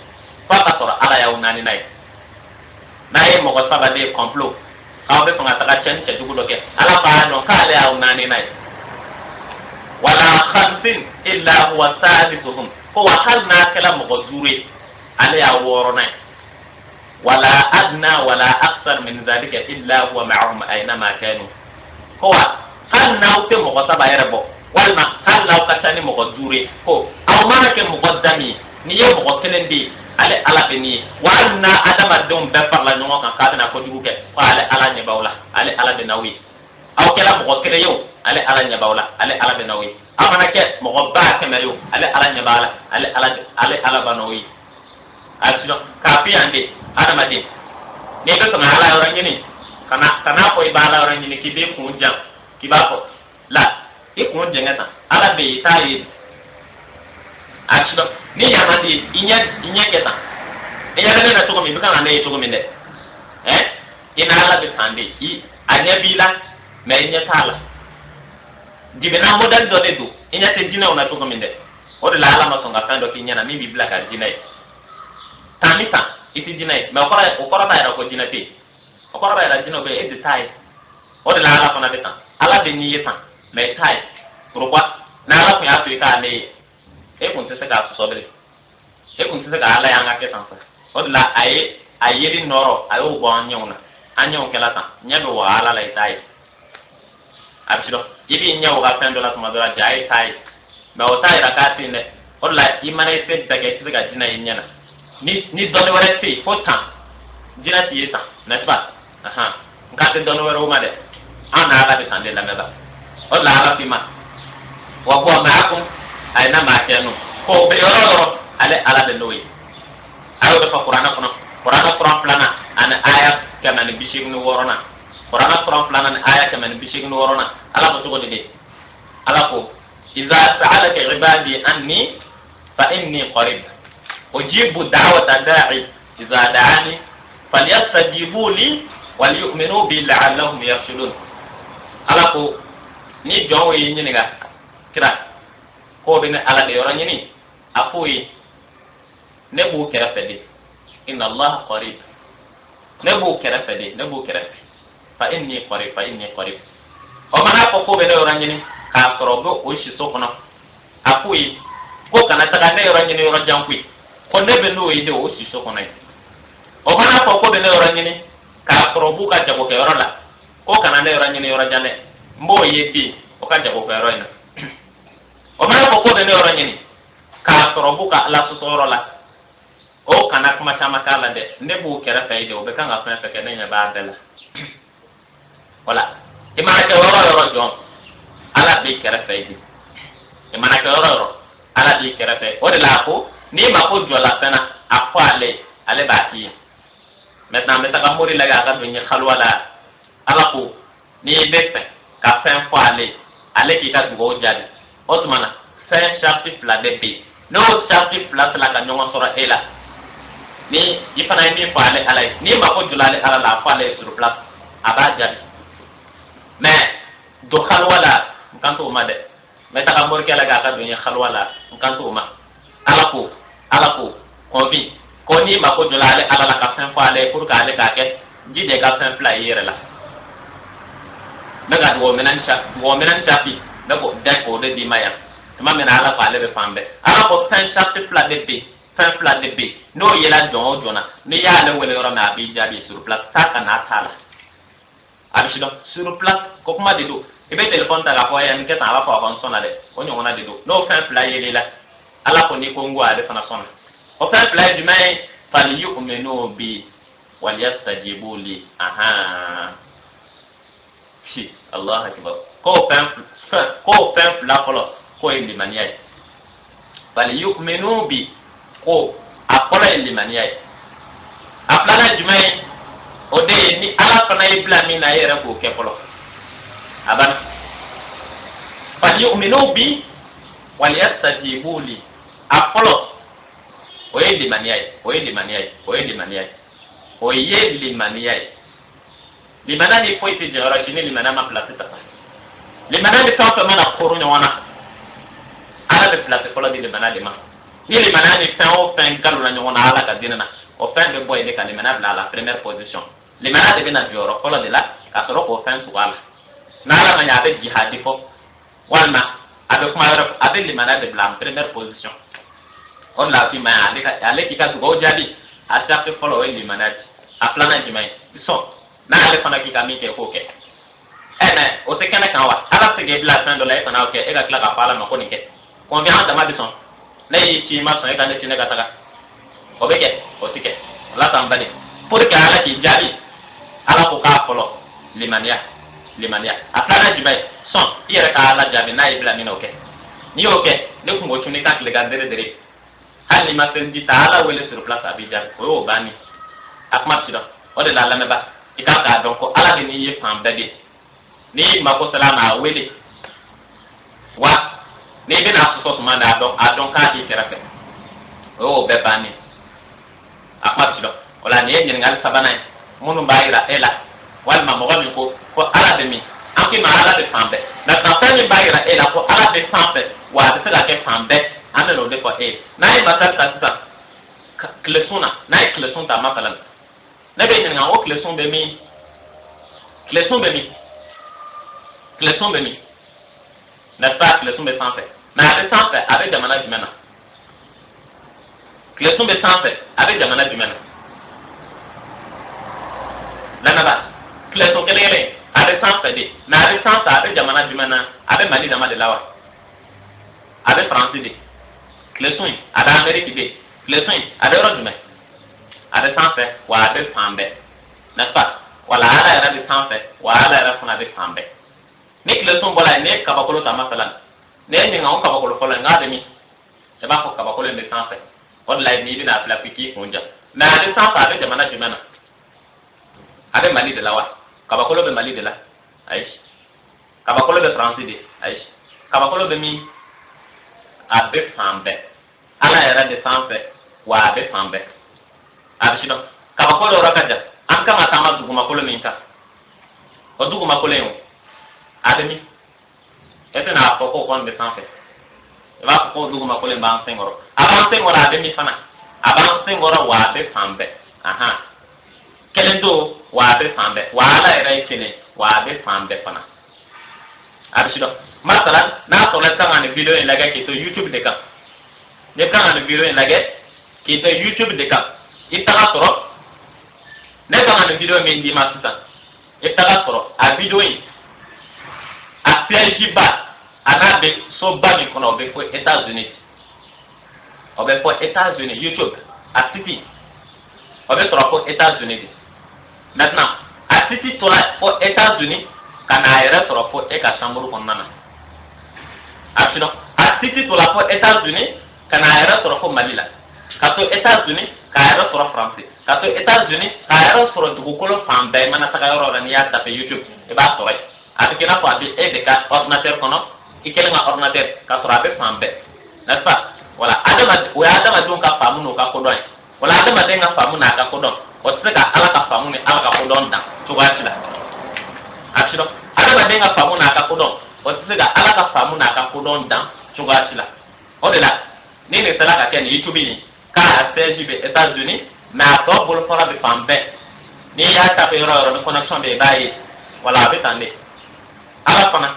فقطر على يوناني ناي ناي مغصبة دي كمبلو كم بفنغا تغا چن چدوكو دوكي على فعلا نوكا على يوناني ناي ولا خمس إلا هو سادسهم هو هل ناكل مغزوري عليه ورنا ولا أدنى ولا أكثر من ذلك إلا هو معهم أينما كانوا هو هل ناوت مغصبا يربو والما هل ناو كتاني مغزوري هو أو ما نكن مغزمي نيو مغسلين دي ale ala beni wanna adama dum be parla nyongo kan kadina ko dugu ke ko ale ala nyabawla ale ala de nawi aw kala mo kede yo ale ala nyabawla ale ala de nawi amana ke mo ba ke me yo ale ala nyabala ale ala banowi asino kafi ande adama de ne ko na ala orang ni kana ko ibala orang ni ki be ko jam ki ba ko la e ko jengata ala be tayi asino ni yamandi inya keta inya dana na tuko mi bika na tuko mi de ina ala be sande I anya bila me inya tala dibena modal do de du inya te dina ona tuko mi de o de la ala ma songa kando kinya na mi bibla ka dina tamita iti dina me o kora ta era ko dina te o kora era dina be e de tai o de la ala kona de tan ala be ni yetan me tai pourquoi na ala ko ya to ka le e kun se ka sobre e kun se ka ala ya ngake tan fa odla ayiri noro ayo bo anyona anyo kala tan nyabe wa ala la itai absido ibi nyawo ga pendo la tuma dora jai tai ba o tai rakati ne odla imane se daga se ga dina yinyana ni doni wala se fotan dina ti yeta na ba aha ngate doni wala o ma de ana ala be sande la meba odla ala pima wa huwa ma'akum aina ma kanu ko be yoro ale ala de noyi ayo be qur'ana qur'an plana ana aya kama ni bishig ni worona qur'ana plana ana aya kama ni bishig ni worona ala ko to de ala ko idza sa'alaka ibadi anni fa inni qarib ujibu da'wata da'i idza da'ani falyastajibu li wal yu'minu bi la'allahum yarshudun ala ko ni jowo yi ni ga kira ko be ne ala de yoro nyini afuyi ne bu kera fede inna allah qarib ne bu kera fede ne bu kera fa inni qarib o mana ko be ne yoro nyini ka sorobo o shi so kono afuyi ko kana taka ne yoro nyini yoro jankui ko ne be no yi de o shi so kono o mana ko be ne yoro nyini ka sorobo ka jabo ke yoro la ko kana ne yoro nyini yoro jane mbo yedi o ka jabo ke yoro ina o mana ko be ne yoro nyini ka sorobu ka la susoro la o kana kuma chama kala de ne bu kera faide o be kanga fa fa kene nya ba dela wala imana ka yoro jon ala be kera faide imana ka yoro ala be kera faide o de la ko ni ma ko jola sana akwa ale ba ti maintenant me ta ka mori la ga ka do nya khalwala ala ko ni be ka fa fo ale ki ka go jadi otmana fin chapitre la de no chapitre la la ka nyonga sora ela ni ifana ni fa ale ala ni ma ko julale ala la fa ale sur place abaja mais do khalwala kanto ma de mais ta ka mor kala ga ka do nya khalwala kanto ma ala ko ko bi ko ni ma ko julale ala la ka fin fa ale pour ka ale ka ke jide ka fin pla yere la daga do menan chapi da ko de di maya ma mena ala fa le be fambe ala ko tan chapitre pla de b fin pla de b no yela don jona ni ya le wele ora na bi jadi sur place ta kana tala abishido sur place ko kuma de do e be telephone ta ga ko ya ni ke ta ala fa kon sona de o nyo na de do no fin pla yele la ala ko ni ko ngwa de fana sona o fin pla du mai fal yu'minu bi wal yastajibu li aha shi allah akbar ko fin pla folo ko limaniyai bal yu'minu bi ko akola limaniyai aplana jumai ode ni ala fana ibla mina yere ko kepolo aban bal yu'minu bi wal yastajibu li apolo o limaniyai limanani foi te jora kini limana ma place ta limanani ta to mana koro nyona ala be place ko la di limana de ma ni limanani fin o fin kalu na nyona ala ka dinana o fin de boy de ka limana la première position limana de bina joro ko la de la ka toro ko fin suala na ala ma ya be jihadi fo walma avec moi avec les malades de blanc première position on l'a fait mais avec qui ka go jadi a chaque follow les malades a plana di mai so na ale fana ki ka mi ke ko ke mais o te kana kan wa ala se ge bla san do la fana ok e ga kla ka pala no ko ni ke on vient dans ma bison là ci ma so e ka ne ci ne ka taga o be ke o ti ke la tambali pour que ala ki jadi ala ko ka follow limania a plana di mai son iyere ka ala jabi na ibla mina oke ni oke ne kungo tuni ka kile ga dere hali ma sen di ta ala wele sur place abidjan o bani akma tido o de la me ba ikaka donc ala de ni ye fam bade ni ma ko salama wele wa ni be na so ma da adon ka ti terape o be bani akma tido wala ni ye ngal sabana munu bayira ela wal ma mo ko ala de mi anki ma ala de fambe na kampani bayira ela ko ala de fambe wa de la ke fambe ande no de ko na e matar ta sa klesuna na e klesun ta makalan na be nga o klesun be mi na pas klesun be sanfe na de sanfe avec jamana jumena klesun be sanfe avec jamana jumena na ba klesun kelele avec sanfe de na avec sanfe avec jamana jumena avec mali dama de lawa avec français de klesun avec amérique de klesun avec rodume avec sanfe wa avec fambe n'est-ce pas wala ala era de sanfe wa ala era funa avec fambe ne klesun bola ne kabakolo tamasalan ne ni nga on kabakolo fola nga de mi e ba ko kabakolo de sanfe on la ni bi na pla piki fonja na de sanfe avec jamana jumena avec mali de lawa kabakolo be mali de la ay kabakolo be français de ay kabakolo be mi abe fambe ala era de sanfe wa abe fambe abishido kabakolo rakaja an kama tama duguma kolo minka o duguma kolo yo ademi ete na foko kon be sanfe e ba ko duguma kolo ba sengoro aban sengoro ademi fana aban sengoro wa abe fambe aha kelendo wa abe fambe wa ala era ikene wa abe fambe fana abishido masala na so la tanga ne video en laga ki to youtube de ka ne tanga ne video en laga ki to youtube de ka itaka soro ne tanga ne video men di masita itaka soro a video yi a PNG ba ana be so ba mi kono be for États-Unis obe for États-Unis YouTube a city obe soro for États-Unis maintenant a city to for États-Unis kana era soro for e ka chamburu konnana asino a city to la for États-Unis kana era soro for Malila kato États-Unis ka era soro français kato États-Unis ka era soro dugukolo fambe mana saka yoro ni ya tape YouTube e ba soro ati kena ko abi e de ka ordinateur kono ikele ma ordinateur ka soro abe fambe n'est-ce pas voilà adama dun ka famu no ka kodon wala adama de nga famu na ka kodon o tsaka ala ka famu ni ala ka kodon dan to ga sila asino adama de nga famu na ka kodon o tsaka ala ka famu na ka kodon dan to ga sila o de la ni ne sala ka ken YouTube ni ka aseji be États-Unis na to bol fora be fambe ni ya ta pe ro connexion be bayi wala be tande ala fana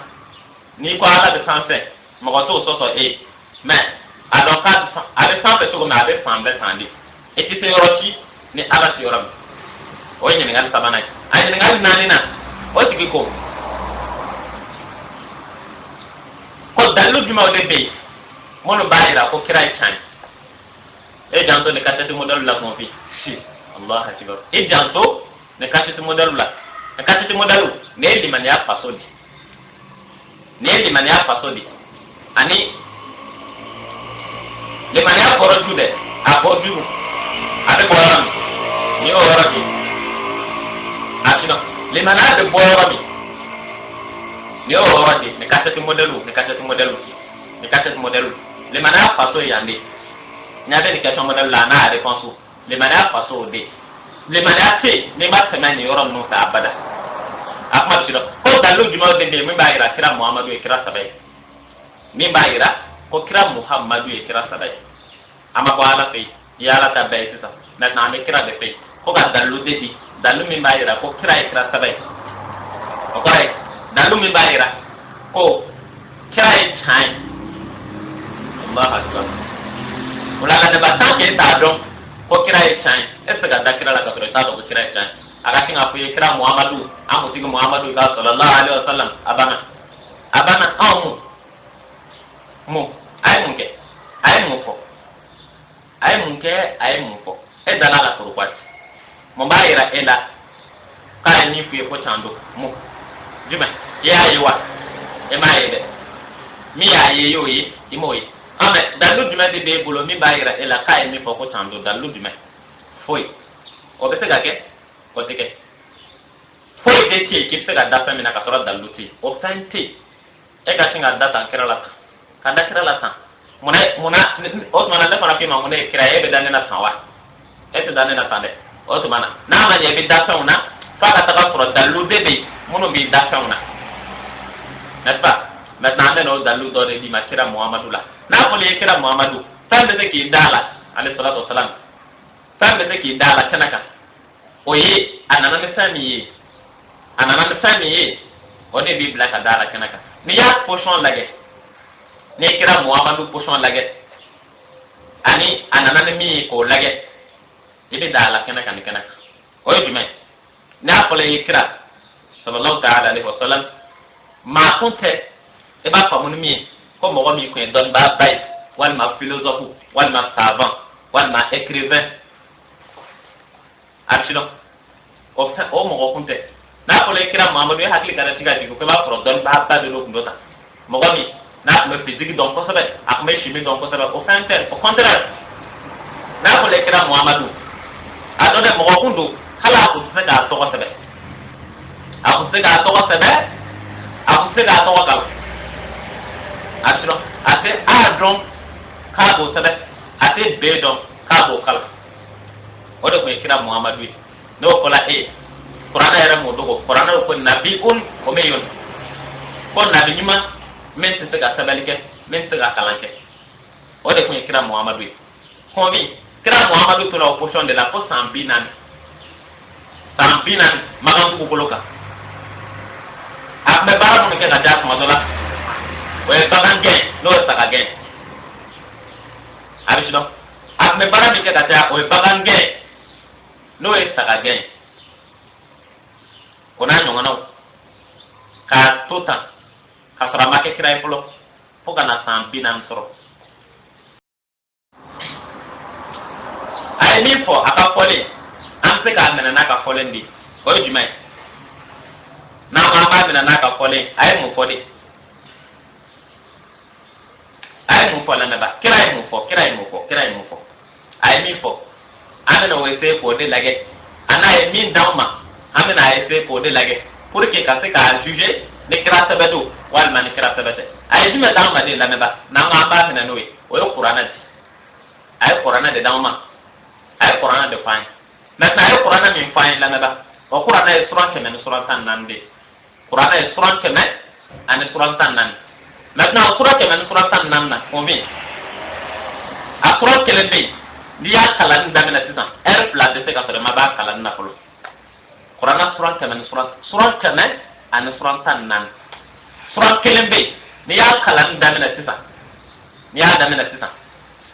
ni ko ala de sanse mo ko to so mais alors ka ale sanse to ko na be fambe tande e ti se rochi ni ala ti yoram o ni ngal sabana ay ni ngal nani na o ti ko dalu bi ma o de be mo no bayira ko kirai chan e janto ne katati model la mo fi Allah akbar e janto ne katati model la ne katati model ne di man ya pasodi ani le man ya boro jude a bodu ade boro ni o wora bi asino le man ya de boro bi ni o wora bi ne katati modelu le man ya paso yande n'avait des questions modèles là na réponse les manières façon de les manières c'est ne ba semaine yorom no ta abada akma siro ko dalu juma de mi ba ira kira muhammadu e kira sabai mi ba ira ko kira muhammadu e kira sabai ama ko ala fe ya la ta bai sisa na me kira de fe ko ga dalu de di dalu mi ba ira ko kira e kira sabai o ko dalu mi ba ira ko kira ye tiɲɛ Allahu akbar o la ka daba tant que e t'a dɔn ko kira ye tiɲɛ e tɛ se ka da kira la ka sɔrɔ i t'a dɔn ko kira ye tiɲɛ a ka sin k'a fɔ i ye kira Muhamadu an kuntigi Muhamadu ka sallallahu alaihi wasallam a banna anw mun a ye mun kɛ a ye mun fɔ e dala la pourquoi mun b'a yira e la k'a ye min f'i ye ko can don mun jumɛn i y'a ye wa e m'a ye dɛ min y'a ye i y'o ye i m'o ye mɛ dalilu jumɛn de b'e bolo min b'a yira e la k'a ye min fɔ ko can don dalilu jumɛn foyi o bɛ se ka kɛ o tɛ kɛ foyi de tɛ yen k'i bɛ se ka da fɛn min na ka sɔrɔ dalilu tɛ yen o fɛn tɛ yen e ka sin ka da tan kira la tan ka da kira la tan munna o tuma na ne fana k'i ma mun ne ye kira ye e bɛ da ne la tan wa e tɛ da ne la tan dɛ o tuma na n'a ma ɲɛ i bɛ da fɛnw na f'a ka taga sɔrɔ dalilu de bɛ yen minnu b'i da fɛnw na n'est-ce pas maintenant an bɛ n'o dalilu dɔ de d'i ma kira Muhamadu la n'a fɔra i ye kira Muhamadu fɛn bɛ se k'i da a la alayhi salatu wa salam fɛn bɛ se k'i da a la kɛnɛ kan o ye a nana ni fɛn min ye o de b'i bila ka da a la kɛnɛ kan n'i y'a position lajɛ n'i kira Muhamadu position lajɛ ani a nana ni min ye k'o lajɛ i bɛ da a la kɛnɛ kan ni kɛnɛ kan o ye jumɛn n'a fɔra i ye kira sallallahu ta'ala alayhi wa sallam maa kun tɛ i b'a faamu ni min ye ko mɔgɔ min kun ye dɔnnibaa ba ye walima philosophe walima savant walima écrivain a bɛ sidɔn o mɔgɔ kun tɛ n'a fɔra i kira Muhamadu e hakili kana se ka jigin ko i b'a sɔrɔ dɔnnibaa ba de don kun dɔ ta mɔgɔ min n'a tun bɛ physique dɔn kosɛbɛ a tun bɛ chimie dɔn kosɛbɛ o fɛn tɛ au contraire n'a fɔra i kira Muhamadu a dɔn dɛ mɔgɔ kun don hali a kun tɛ se k'a tɔgɔ sɛbɛn a kun tɛ se k'a tɔgɔ sɛbɛn a kun tɛ se k'a tɔgɔ kalan a sidɔn a tɛ a dɔn k'a b'o sɛbɛn a tɛ b dɔn k'a b'o kalan o de tun ye kira Muhamadu ye n'o fɔra e ye kuranɛ yɛrɛ m'o dogo kuranɛ ko nabiun o bɛ yen ko nabi ɲuman min tɛ se ka sɛbɛnni kɛ min tɛ se ka kalan kɛ o de tun ye kira Muhamadu ye kɔmi kira Muhamadu tora o position de la fo san 40 makan tugu bolo kan a tun bɛ baara minnu kɛ ka diya tuma dɔ la o ye bagan gɛn n'o ye saga gɛn a bɛ sidɔn a tun bɛ baara min kɛ ka diya o ye bagan gɛn n'o ye saga gɛn o n'a ɲɔgɔnnaw k'a to tan ka sɔrɔ a ma kɛ kira ye fɔlɔ fo ka na san 40 sɔrɔ a ye min fɔ a ka fɔlen an bɛ se k'a minɛ n'a ka fɔlen de o ye jumɛn ye n'an ko an b'a minɛ n'a ka fɔlen a ye mun fɔ de a ye mun fɔ lamɛnba kira ye mun fɔ a ye min fɔ an bɛna o essayer k'o de lajɛ a n'a ye min d'anw ma an bɛna a essayer k'o de lajɛ pour que ka se k'a juger ni kira sɛbɛ don walima ni kira sɛbɛ tɛ a ye jumɛn d'anw ma de lamɛnba n'an ko an b'a minɛ n'o ye o ye kuranɛ de a ye kuranɛ de d'anw ma a ye kuranɛ de fɔ an ye maintenant a ye kuranɛ min fɔ an ye lamɛnba o kuranɛ ye suran 100 ni suran 14 de ye kuranɛ ye suran 100 ani suran 14 maintenant o suran 100 ni suran 14 na combien a suran kelen bɛ yen n'i y'a kalanni daminɛ sisan heure 2 tɛ se ka sɔrɔ i ma b'a kalanni na fɔlɔ kuranɛ suran 100 ni suran 100 ani suran 14 suran kelen bɛ yen n'i y'a kalanni daminɛ sisan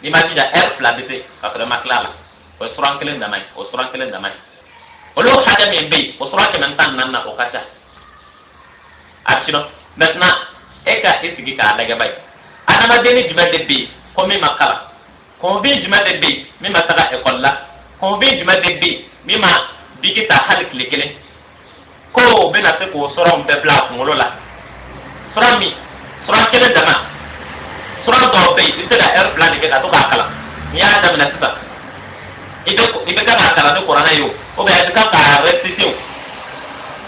n'i ma jija heure 2 bɛ se ka sɔrɔ i ma tila a la o ye suran kelen dama ye olu hakɛ min bɛ yen o suran 114 na o ka ca a bɛ sidɔn maintenant e ka i sigi k'a lajɛ ba ye adamadenni jumɛn de bɛ yen ko min ma kalan convaincre jumɛn de bɛ yen min ma taga ekɔli la convaincre jumɛn de bɛ yen min ma bigi ta hali tile kelen ko o bɛna se k'o sɔrɔw bɛɛ bila a kunkolo la sɔrɔ kelen dama sɔrɔ dɔw bɛ yen i bɛ se ka heure 2 de kɛ ka to k'a kalan n'i y'a daminɛ sisan i bɛ kan k'a kalan ni kuranɛ ye o ou bien i bɛ kan k'a réciter o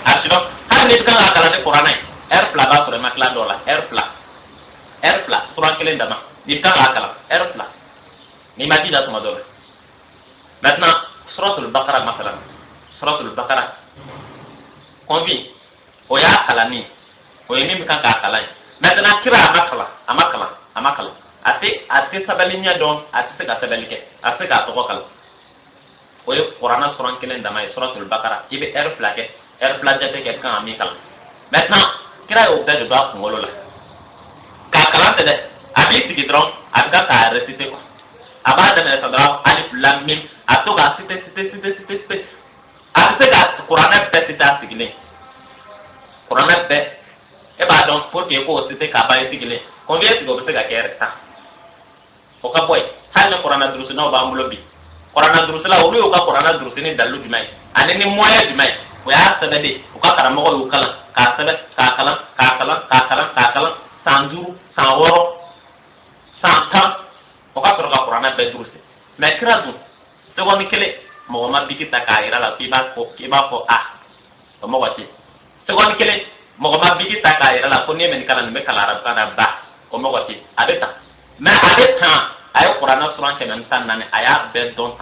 a sidɔn hali n'i bɛ kan k'a kalan ni kuranɛ ye heure 2 b'a sɔrɔ i ma tila dɔw la heure 2 sɔrɔ kelen dama n'i bɛ kan k'a kalan heure 2 n'i ma jija tuma dɔ la maintenant suratul Baqara masalan suratul Baqara convaincre o y'a kalanni o ye min bɛ kan k'a kalan ye maintenant kira a ma kalan a tɛ sɛbɛnni ɲɛ dɔn a tɛ se ka sɛbɛnni kɛ a tɛ se k'a tɔgɔ kalan o ye kuranɛ suran kelen dama ye suratul Baqara i bɛ heure 2 kɛ heure 2 jate kɛ kan ka min kalan maintenant kira y'o bɛɛ de don a kunkolo la ka kalante de abi sigi dron abga ka reciter ko abada na sadra alif lam mim atoga citer ase ga Qur'ana be citer sigile Qur'ana be e ba donc pour que ko citer ka ba sigile combien sigo be ga kere ta o ka boy hal Qur'ana durusu no ba ambulo bi Qur'ana durusu la olu ka Qur'ana durusu ni dalu jumai ani ni moya jumai o ya sabade o ka karamo ko kala ka sabe ka kala sanjuru sanworo santa o ka soro ka Qur'ana be durusu mais kradu to ko mi kele mo ma biki ta ka ira la ki ba ko o mo wati to ko mi kele mo ma biki ta ka ira la ko ne men kala me kala arab kana ba o mo wati abeta mais abeta ay Qur'ana suran kenan tan nan aya be don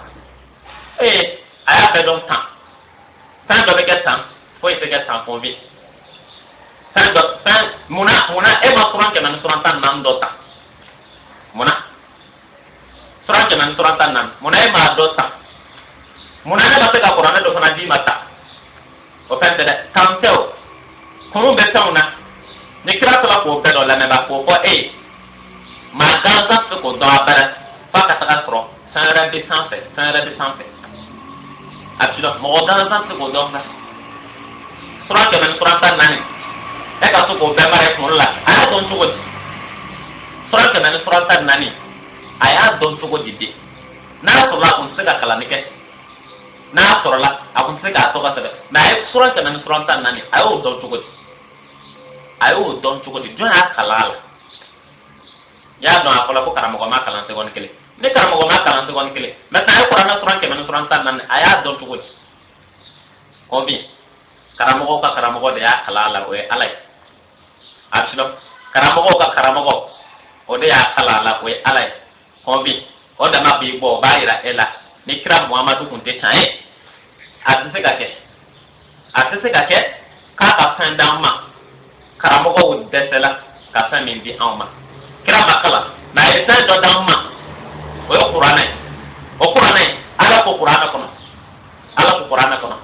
aya be don tan do be tan fo ite ke tan convi tan muna e ma suran kenan suran tan nan do tan muna suran kenan suran tan nan muna e ma do tan muna ne ba te ka Qur'ana do fana di mata o pente de tanteo kunu be tan na ni kira to la ko be do la ne ba ko ma danza se ko do abara pa ka ta kro sanra be sanfe absolument mo danza se ko do na sura ke men sura tan nani e ka to ko be mare ko la aya don to ko sura ke men sura tan nani aya don to ko didi na so la kun se ka kala ni ke na so la akun se ka to ka se na e sura ke men sura tan nani ayo don to ko di jo ha kala ya no akola ko karamo ko ma kalan segon kele ne karamo ko ma kalan segon kele maintenant ay Qur'ana suran ke men suran tan nan aya don to ko bi karamo ko de ya kala la o alay absolument karamo ko o de ya kala la o alay ko bi o da ma bi bo bayira ela ni kira Muhammadu kunte tan atse ka ke ka san dama karamo ko desela ka san min bi awma kira makala na esa do damma o Qur'ana ala ko Qur'ana kono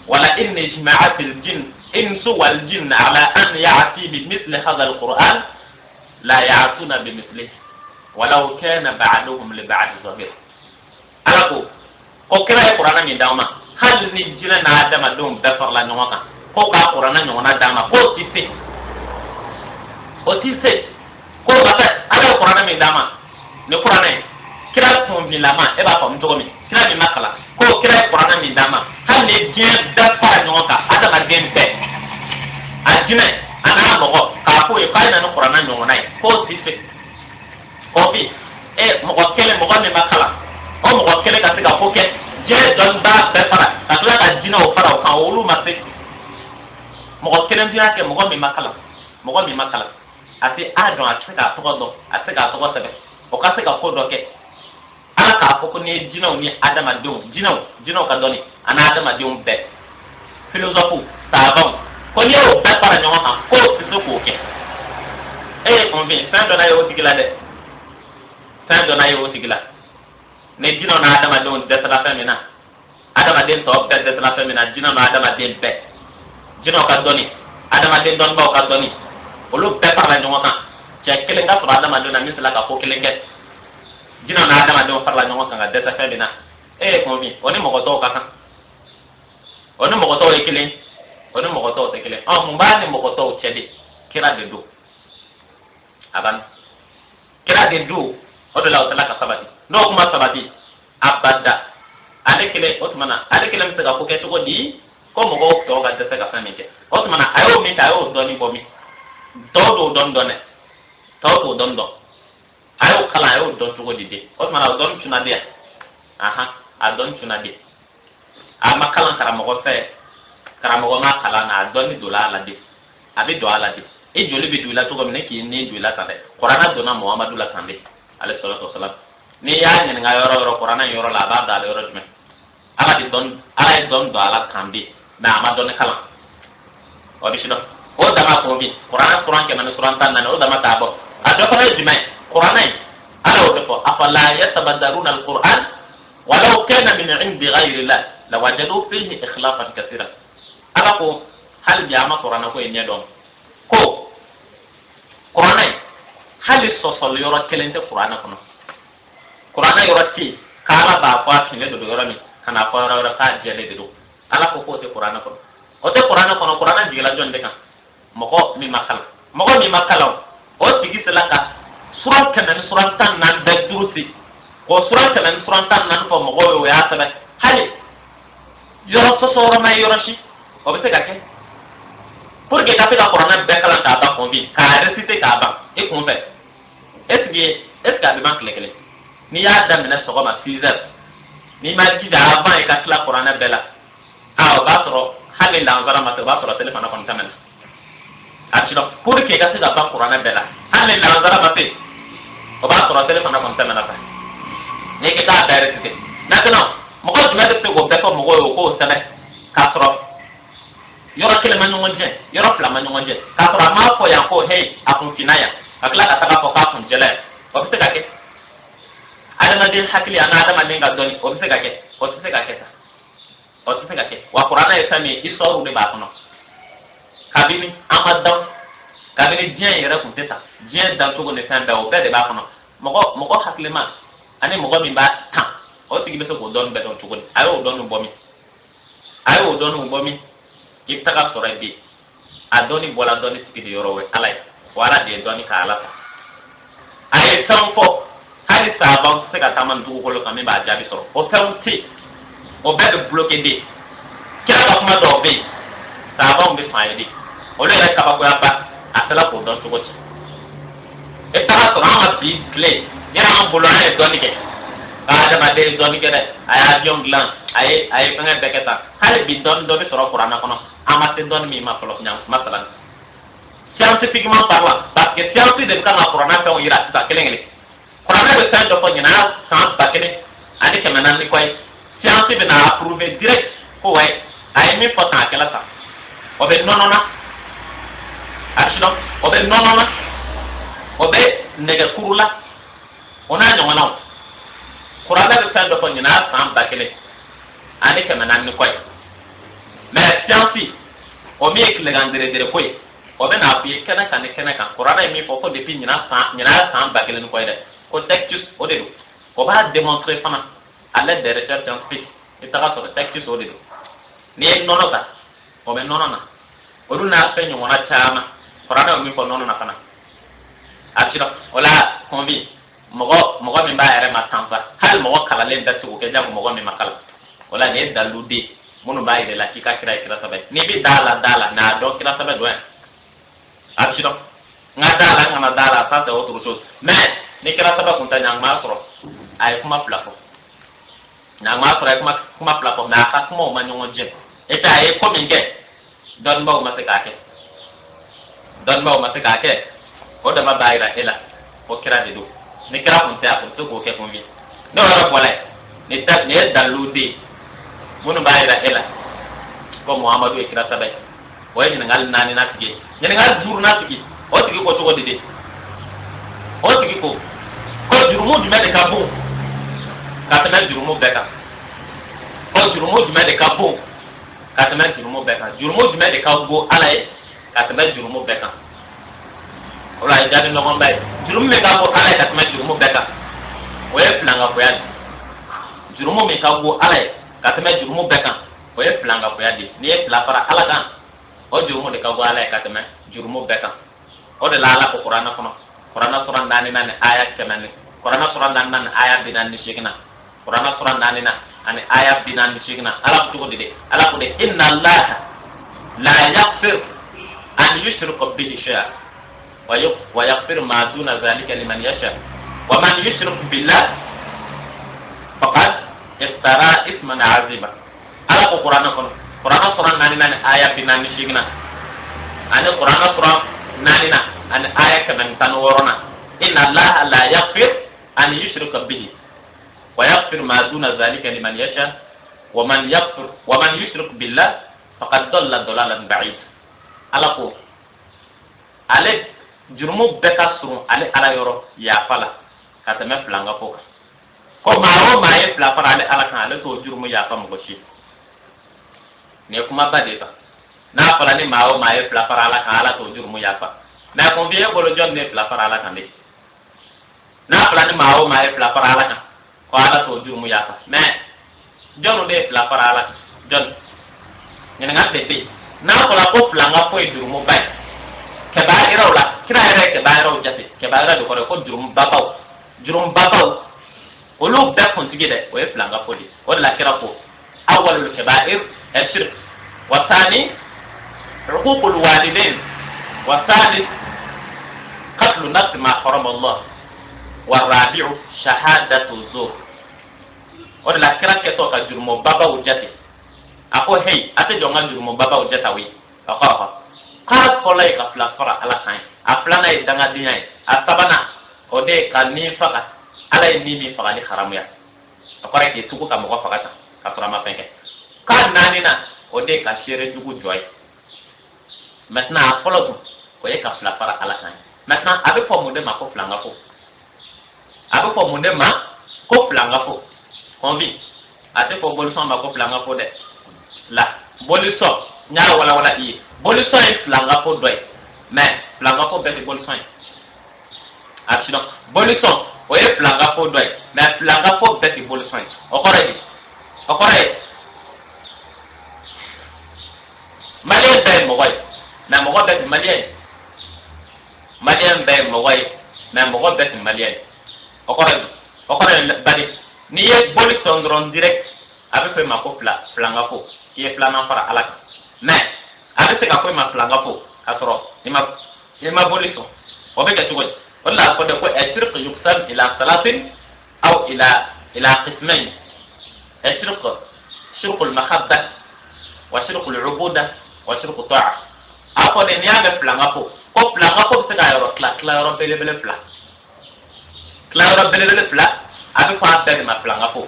wala inni ijma'at al-jinn insu wal jinn ala an ya'ti bi mithli hadha al-Qur'an la ya'tuna bi mithlihi walau kana ba'duhum li ba'd zahir ala ko kira Qur'ana mi damma hal ni jina na adama dum dafar la nyoma ko ka Qur'ana nyona dama ko tise ko bata ala Qur'ana mi dama ne Qur'ana kira ko mi lama e ba ko mto mi kira mi makala ko kira Qur'ana mi dama han ne bien da para nyoka ada ma den be ajina ana mo ka ko e fa na no Qur'ana nyona ko tise ko bi e mo ko kele mo mi makala o mo ko kele ka se ka ko ke je don ba be para ka tula ka jina o para o ka olu ma se mo ko kele dia ke mo mi makala ati adon ateka to do ateka to sebe o ka se ka ko do ke ala ka ko ni jina ni adama do jina ka doni ana adama do be philosophe savant ko ni o be para nyon kan ko ti so ko ke on bi san do na yo tigila ne jina na adama do de sala femina adama den to be de sala femina jina na adama den be jina ka doni adama den don ba ka doni olu bɛɛ farala ɲɔgɔn kan cɛ kelen ka sɔrɔ adamadenw na min sera ka ko kelen kɛ jinɛw na adamadenw farala ɲɔgɔn kan ka dɛsɛ fɛn min na kun min o ni mɔgɔ tɔw ka kan o ni mɔgɔ tɔw ye kelen o ni mɔgɔ tɔw tɛ kelen mun b'a ni mɔgɔ tɔw cɛ de kira de don a banna kira de don o de la o tɛ la ka sabati n'o kuma sabati abada ale kelen o tuma na ale kelen bɛ se ka ko kɛ cogo di ko mɔgɔw tɔw ka dɛsɛ ka fɛn min kɛ o tuma na a y'o min ta a y'o dɔɔni bɔ min todo don ayo kala ayo don cogo di de o tuma na o don tuna de a don tuna de a ma kalan karamɔgɔ fɛ karamɔgɔ ma kalan na a dɔnni don la de a bɛ don a la de e joli bɛ don i la cogo min ne k'i ni don i la tan dɛ Qur'ana donna Muhammadu la tan de alayhi salatu wasalam n'i y'a ɲininka yɔrɔ yɔrɔ Qur'ana yɔrɔ la a b'a da ale yɔrɔ jumɛn ala ye dɔn don a la tan de mais a ma dɔnni kalan o bɛ si dɔn o dama ko bi Qur'ana suran ke man suran tan nan o dama ta bo a do fana jumai Qur'ana ala o defo afala yatabaddaruna al-Qur'an walau kana min 'indi ghayri Allah lawajadu fihi ikhlafan katira ala ko hal bi ama Qur'ana ko en don ko Qur'ana hali sɔsɔli yɔrɔ kelen tɛ kuranɛ kɔnɔ kuranɛ yɔrɔ tɛ yen k'ala b'a fɔ a finnen don yɔrɔ min ka n'a fɔ yɔrɔ wɛrɛ k'a jɛlen de don ala ko k'o tɛ kuranɛ kɔnɔ o tɛ kuranɛ kɔnɔ kuranɛ jigila jɔn de kan mɔgɔ min ma kalan mɔgɔ min ma kalan o tigi sera ka sura 100 ni sura 14 bɛɛ durusi o sura 100 ni sura 14 fɔ mɔgɔw ye o y'a sɛbɛn hali yɔrɔ sɔsɔ yɔrɔ ma ye yɔrɔ si o bɛ se ka kɛ pour que ka se ka kuranɛ bɛɛ kalan k'a ban kɔnfin k'a réciter k'a ban i kun fɛ est ce que a bɛ ban tile kelen n'i y'a daminɛ sɔgɔma 6 heures n'i ma jija avant i ka tila kuranɛ bɛɛ la o b'a sɔrɔ hali lansara ma se o b'a sɔrɔ téléphone kɔni tɛmɛna a ci dɔn pour que ka se ka ban kuranɛ bɛɛ la hali lansara ma se o b'a sɔrɔ téléphone kɔni tɛmɛna fɛ n'i k'i k'a bɛɛ réciter maintenant mɔgɔ jumɛn de bɛ se k'o bɛɛ fɔ mɔgɔw ye o k'o sɛbɛn k'a sɔrɔ yɔrɔ kelen ma ɲɔgɔn jɛ yɔrɔ fila ma ɲɔgɔn jɛ k'a sɔrɔ a m'a fɔ yan ko hey a kun finna yan ka tila ka taga fɔ k'a kun jɛla yan o bɛ se ka kɛ adamaden hakili ani adamaden ka dɔnni o bɛ se ka kɛ o tɛ se ka kɛ tan o tɛ se ka kɛ wa kuranɛ ye fɛn min ye histoire de b'a kɔnɔ kabini an ma dan kabini diɲɛ yɛrɛ kun tɛ tan diɲɛ dancogo ni fɛn bɛɛ o bɛɛ de b'a kɔnɔ mɔgɔ hakilima ani mɔgɔ min b'a tan o tigi bɛ se k'o dɔnni bɛɛ dɔn cogo di a y'o dɔnni bɔ min a y'o dɔnni bɔ min i bɛ taga sɔrɔ yen bi a dɔnni bɔla dɔnni sigi de yɔrɔ wɛrɛ ala ye wa ala de ye dɔnni ka ala ta a ye fɛn fɔ hali saabaw tɛ se ka taama dugukolo kan min b'a jaabi sɔrɔ o fɛnw tɛ yen o bɛɛ bɛ bloqué de kira ka kuma dɔw bɛ yen saabaw bɛ fan ye de olu yɛrɛ kabakoya ba a sera k'o dɔn cogo di i taga sɔrɔ an ka bi tile yɛrɛ an bolo an ye dɔnni kɛ ka adamaden ye dɔnni kɛ dɛ a ye avion dilan a ye fɛngɛ bɛɛ kɛ tan hali bi dɔnni dɔ bɛ sɔrɔ kuranɛ kɔnɔ an ma se dɔnni min ma fɔlɔ masalan scientifiquement parlant parce que science de bɛ kan ka kuranɛ fɛnw yira sisan kelen kelen kuranɛ bɛ fɛn dɔ fɔ ɲinan san 1400 ni kɔ ye science bɛ na approuver direct ko wayi a ye min fɔ tan a kɛla tan o bɛ nɔnɔ na accident o bɛ nɔnɔ na o bɛ nɛgɛkuru la o n'a ɲɔgɔnnaw kuranɛ bɛ fɛn dɔ fɔ ɲinan san 1400 ni kɔ ye mais science o min ye tilegan dere ko ye o bɛ n'a f'i ye kɛnɛ kan ni kɛnɛ kan kuranɛ ye min fɔ ko depuis ɲinan san 1000 ni kɔ ye dɛ ko textus o de don o b'a démontrer fana à l'aide des recherches scientifiques i taga sɔrɔ textus o de don n'i ye nɔnɔ ta o bɛ nɔnɔ na olu n'a fɛn ɲɔgɔnna caman kuranɛ ye min fɔ nɔnɔ na fana a sira o la convi mɔgɔ min b'a yɛrɛ ma sanfa hali mɔgɔ kalanlen tɛ se k'o kɛ jago mɔgɔ min ma kalan o la nin ye daliluden minnu b'a yɛrɛ la k'i ka kira ye kira sɛbɛ n'i bɛ da la mɛ a dɔn kira sɛbɛ dɔn yan a sira n ka da la n kana da la ça c'est autre chose mais ni kira sɛbɛ kun tɛ ɲaŋuma sɔrɔ a ye kuma fila fɔ ɲaŋuma sɔrɔ a ye kuma fila fɔ mais a ka kumaw ma ɲɔgɔn jɛ et puis a ye ko min kɛ dɔnnibaw ma se k'a kɛ o dama b'a yira e la ko kira de don ni kira kun tɛ a kun tɛ k'o kɛ kun fi ne yɔrɔ bɔra yen nin ye daliluden minnu b'a yira e la ko muhamadu ye kira sɛbɛ o ye ɲininkali 4nan tigi ye ɲininkali 5nan tigi o tigi ko cogo di de o tigi ko jurumu jumɛn de ka bon ka tɛmɛ jurumu bɛɛ kan ko jurumu jumɛn de ka bon ka tɛmɛ jurumu bɛɛ kan jurumu jumɛn de ka bon ala ye ka tɛmɛ jurumu bɛɛ kan o la a ye jaabi ɲɔgɔn ba ye jurumu min ka bon ala ye ka tɛmɛ jurumu bɛɛ kan o ye filankafoya de jurumu min ka bon ala ye ka tɛmɛ jurumu bɛɛ kan o ye filankafoya de n'i ye fila fara ala kan o jurumu de ka bon ala ye ka tɛmɛ jurumu bɛɛ kan o de la ala ko kuranɛ kɔnɔ kuranɛ sura 4 ni aya 100 kuranɛ sura 4 ni aya 48 kuranɛ sura 4 ani aya 48 ala ko cogo de ala ko de inna allaha la yaghfir an yushraka bihi shay'an wa yaghfir ma duna zalika liman yasha wa man yushrik billah faqad iftara isman azima ala ko kuranɛ kɔnɔ kuranɛ sura 4 ni aya 48 ani kuranɛ sura 4 ani aya 106 inna allaha la yaghfir an yushraka bihi wa yaghfir ma duna zalika liman yasha wa man yushrik billah faqad dalla dalalan ba'id ala ko ale jurumu bɛɛ ka surun ale ala yɔrɔ yafa la ka tɛmɛ filanga fo kan ko maa o maa ye fila fara ale ala kan ale t'o jurumu yafa mɔgɔ si nin ye kuma ba de ta n'a fɔra ni maa o maa ye fila fara ala kan ala t'o jurumu yafa mais kun fi e bolo jɔn de fila fara ala kan de na fala ni mawo ma e fala para ala kan ko ala to jurumu ya fa mais jonu de fala para ala jon ni nga tete na ko la ko fala nga ko e jurumu bay ke ba ira wala kira ira ke ba ira jate ke ba ira do ko jurumu babaw ولو بكون تجده ويفلان غفولي ولا كرافو أول الكبائر الشرك والثاني عقوق الوالدين والثالث قتل النفس ما حرم الله والرابع شهادة الزور ولا كرافو توقع جرم بابا وجاتي أكو هي أتجمع جرم بابا وجاتوي أقاها قال فلاي كفلا فرا على خاين أفلانا يدعى ديناي أتبنا ودي كني فقط ala ni mi fagali haramu ya akora ke tuku ka mo fagata ka tora ma penke ka nani na o de ka shere dugu joy maintenant folo ko e ka fla para ala kan maintenant avec pour monde ma ko flanga fo avec pour monde ma ko flanga fo convi ate ko bol son ma ko flanga fo de la boli so nya wala yi boli so e flanga fo doy mais flanga fo be bol son accident boli so oye planga fo doy mais planga fo beti bol soin okore malien be mo way na mo beti malien be mo way na mo beti malien okore badi ni ye bol son dron direct avec ma ko planga fo qui est plana para alaka mais avec ka ko ma planga fo katro ni ma bol son obeka tugo ولا قد يكون الشرك يقسم إلى ثلاث أو إلى قسمين الشرك شرك المحبة وشرك العبودة وشرك الطاعة أقول إن يعمل فلانغافو كو فلانغافو بسكايرو كلايرو بيلي فلا أبي فان تاني ما فلانغافو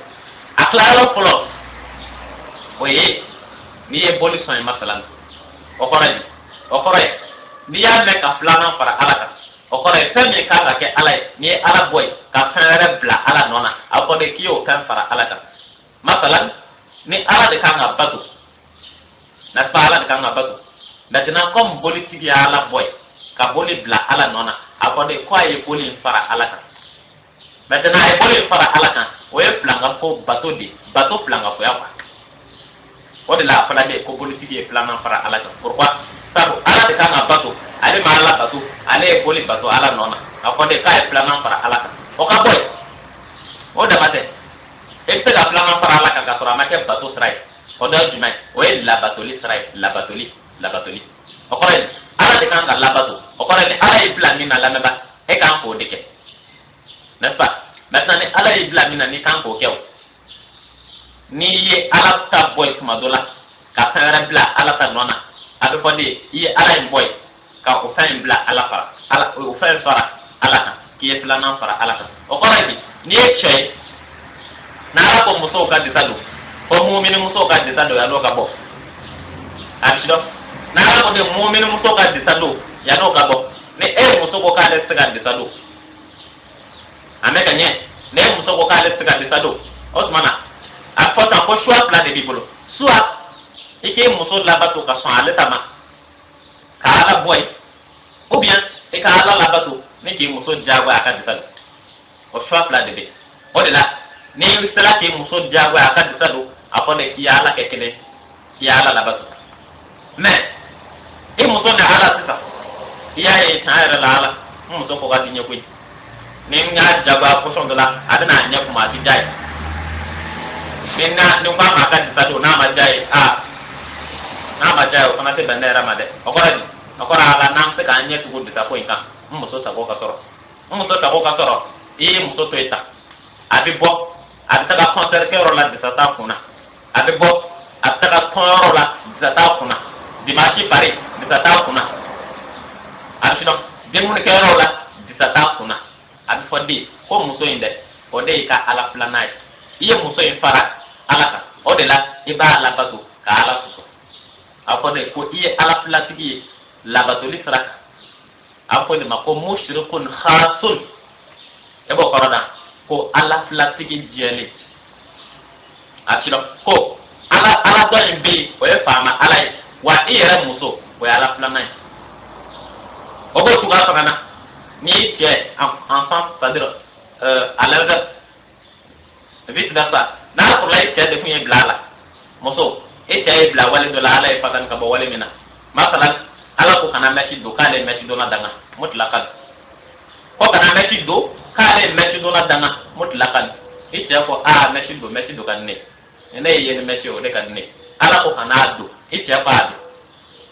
أكلايرو فلو ويه نيه بولي سوين مثلا أقول نيه ميكا فلانغ فرا ألاكا okore femme ka ke ala ni ala boy ka fere bla ala nona akode kiyo kan fara ala ka masalan ni ala de kan abatu na pa ala de kan abatu maintenant comme politique ya ala boy ka boli bla ala nona akode ko ay boli fara ala ka maintenant ay boli fara ala ka o e planga fo bato planga fo ya kwa o de la fala de ko politique e planga fara ala ka pourquoi sabu ala de kan abatu ale ma ala batu ale boli batu ala nona akode ka e plana para ala o ka boy o da mate e te ga plana para ala ka tora make batu srai o da jumai o e la batoli srai la batoli o ko ala de kan la batu o ko ala e plani na la meba e kan ko deke n'est-ce pas maintenant ni ala e plani na ni kan ko kew ni ye ala ta boy kuma dola ka fere bla ala ta nona abe fode ye ala e boy ka o fɛn bila ala fara ala o fɛn fara ala kan k'i ye filanan fara ala kan o kɔrɔ ye n'i ye cɛ ye n'ala ko musow ka disa don ko mumini musow ka disa don yan'o ka bɔ a bi dɔn n'ala ko de mumini musow ka disa don yan'o ka bɔ ni e muso ko k'ale se ka disa don a mɛ ka ɲɛ ni e muso ko k'ale se ka disa don o tuma na a fɔ tan ko choix fila de b'i bolo soit i k'i muso labato ka sɔn ale ta ma ka ala boy ou bien e ka ala labato ni ki muso jago aka disado o choix fla de be o de la ni sala ki muso jago aka disado apone ki ala kekele ki ala labato mais e muso na ala sisa iya e tayara la ala muso ko gadi nyako ni nga jago a position de la adana nyako ma di jay ni na ni ma aka disado na ma jay na ma jay o kana te bandera ma de o ko radi akora ala nam se ka anye tugu de tapo inka muso tago ka toro e muso to eta abi bo abi ta concert ke ro la de ta kuna abi bo abi ta ro la de ta kuna dimanche pare de ta kuna abi no de mun ke ro la de ta kuna abi fodi ko muso inde o de ka ala planai iye muso in fara ala ka o de la iba ala batu ka ala suso akode ko iye ala platiki la batoli sraka akode ma ko mushrikun khasun ebo korona ko ala platiki jeli atilo ko ala do imbi o e fama ala wa iyere muso o ala planai obo tuga fana ni ke enfant c'est-à-dire alada vice versa na ko lay te de kunye blala moso e te bla wale do la ala e fatan ka bo wale mina masalan ala ko kana metti do kale metti do na danga mutlaqan ko kana metti do kale metti do na danga mutlaqan e te ko a metti do kan ne ene ye metti o de kan ne ala ko kana do e te pa do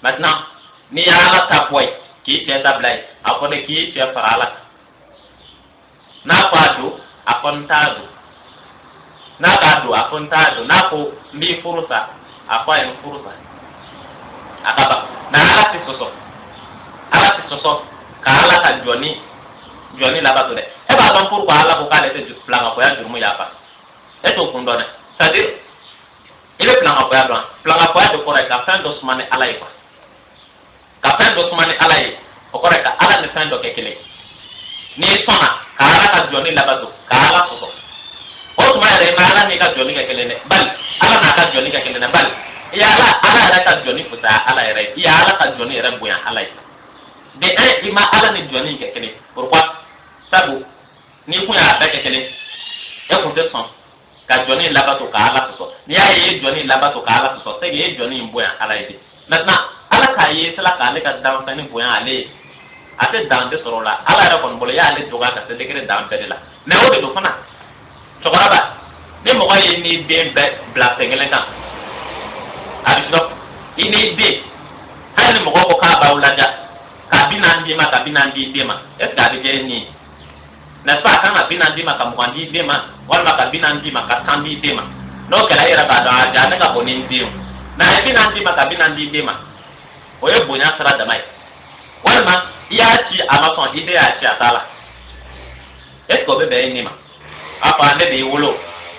maintenant ni ala ta boy ki te ta blay akone ki te farala na kwado akontado na kado akontado na ko mbi furusa akwa en furusa akaba na ala ti soso ka ala ka joni la ba to de e ba don pour ko ala ko kale te planga ko ya jurmu ya pa e to kundo ne c'est-à-dire ile planga ko ya do ko ka fin do smane ala yi ka fin do smane ala yi o ko ka ala ne fin do kekele ni sona ka ala ka joni la ba to ka ala soso o tuma yɛrɛ ma ala ni ka jɔli kɛ kelen dɛ bali ala n'a ka jɔli kɛ kelen dɛ bali i ala yɛrɛ ka jɔli fusa ala yɛrɛ i ala ka jɔli yɛrɛ bonya ala ye de i ma ala ni jɔli kɛ kelen pourquoi sabu ni kun y'a bɛɛ kɛ kelen e kun tɛ sɔn ka jɔli labato ka ala sɔsɔ n'i y'a ye jɔli labato ka ala sɔsɔ c'est que ye jɔli in bonya ala ye de maintenant ala k'a ye sila k'ale ka danfɛnni bonya ale ye a tɛ dan tɛ sɔrɔ o la ala yɛrɛ kɔni bolo y'ale dɔgɔya ka se degré dan bɛɛ de la mais o de do fana cɔkɔrɔba ni mɔgɔ ye ni den bɛɛ bila fɛnkelen kan a bɛ sɔrɔ i ni den hali ni mɔgɔ ko k'a b'aw laja ka 40 d'i ma ka 40 di den ma est ce que a bɛ diya e ni n'est ce pas a kan ka 40 d'i ma ka 20 di den ma walima ka 40 d'i ma ka 100 di den ma n'o kɛra e yɛrɛ b'a dɔn a ja ne ka bon ni n den o mais a ye 40 d'i ma ka 40 di den ma o ye bonya sira dama ye walima i y'a ci a ma sɔn i den y'a ci a t'a la est ce que o bɛ bɛn e ni ma apa ne de wolo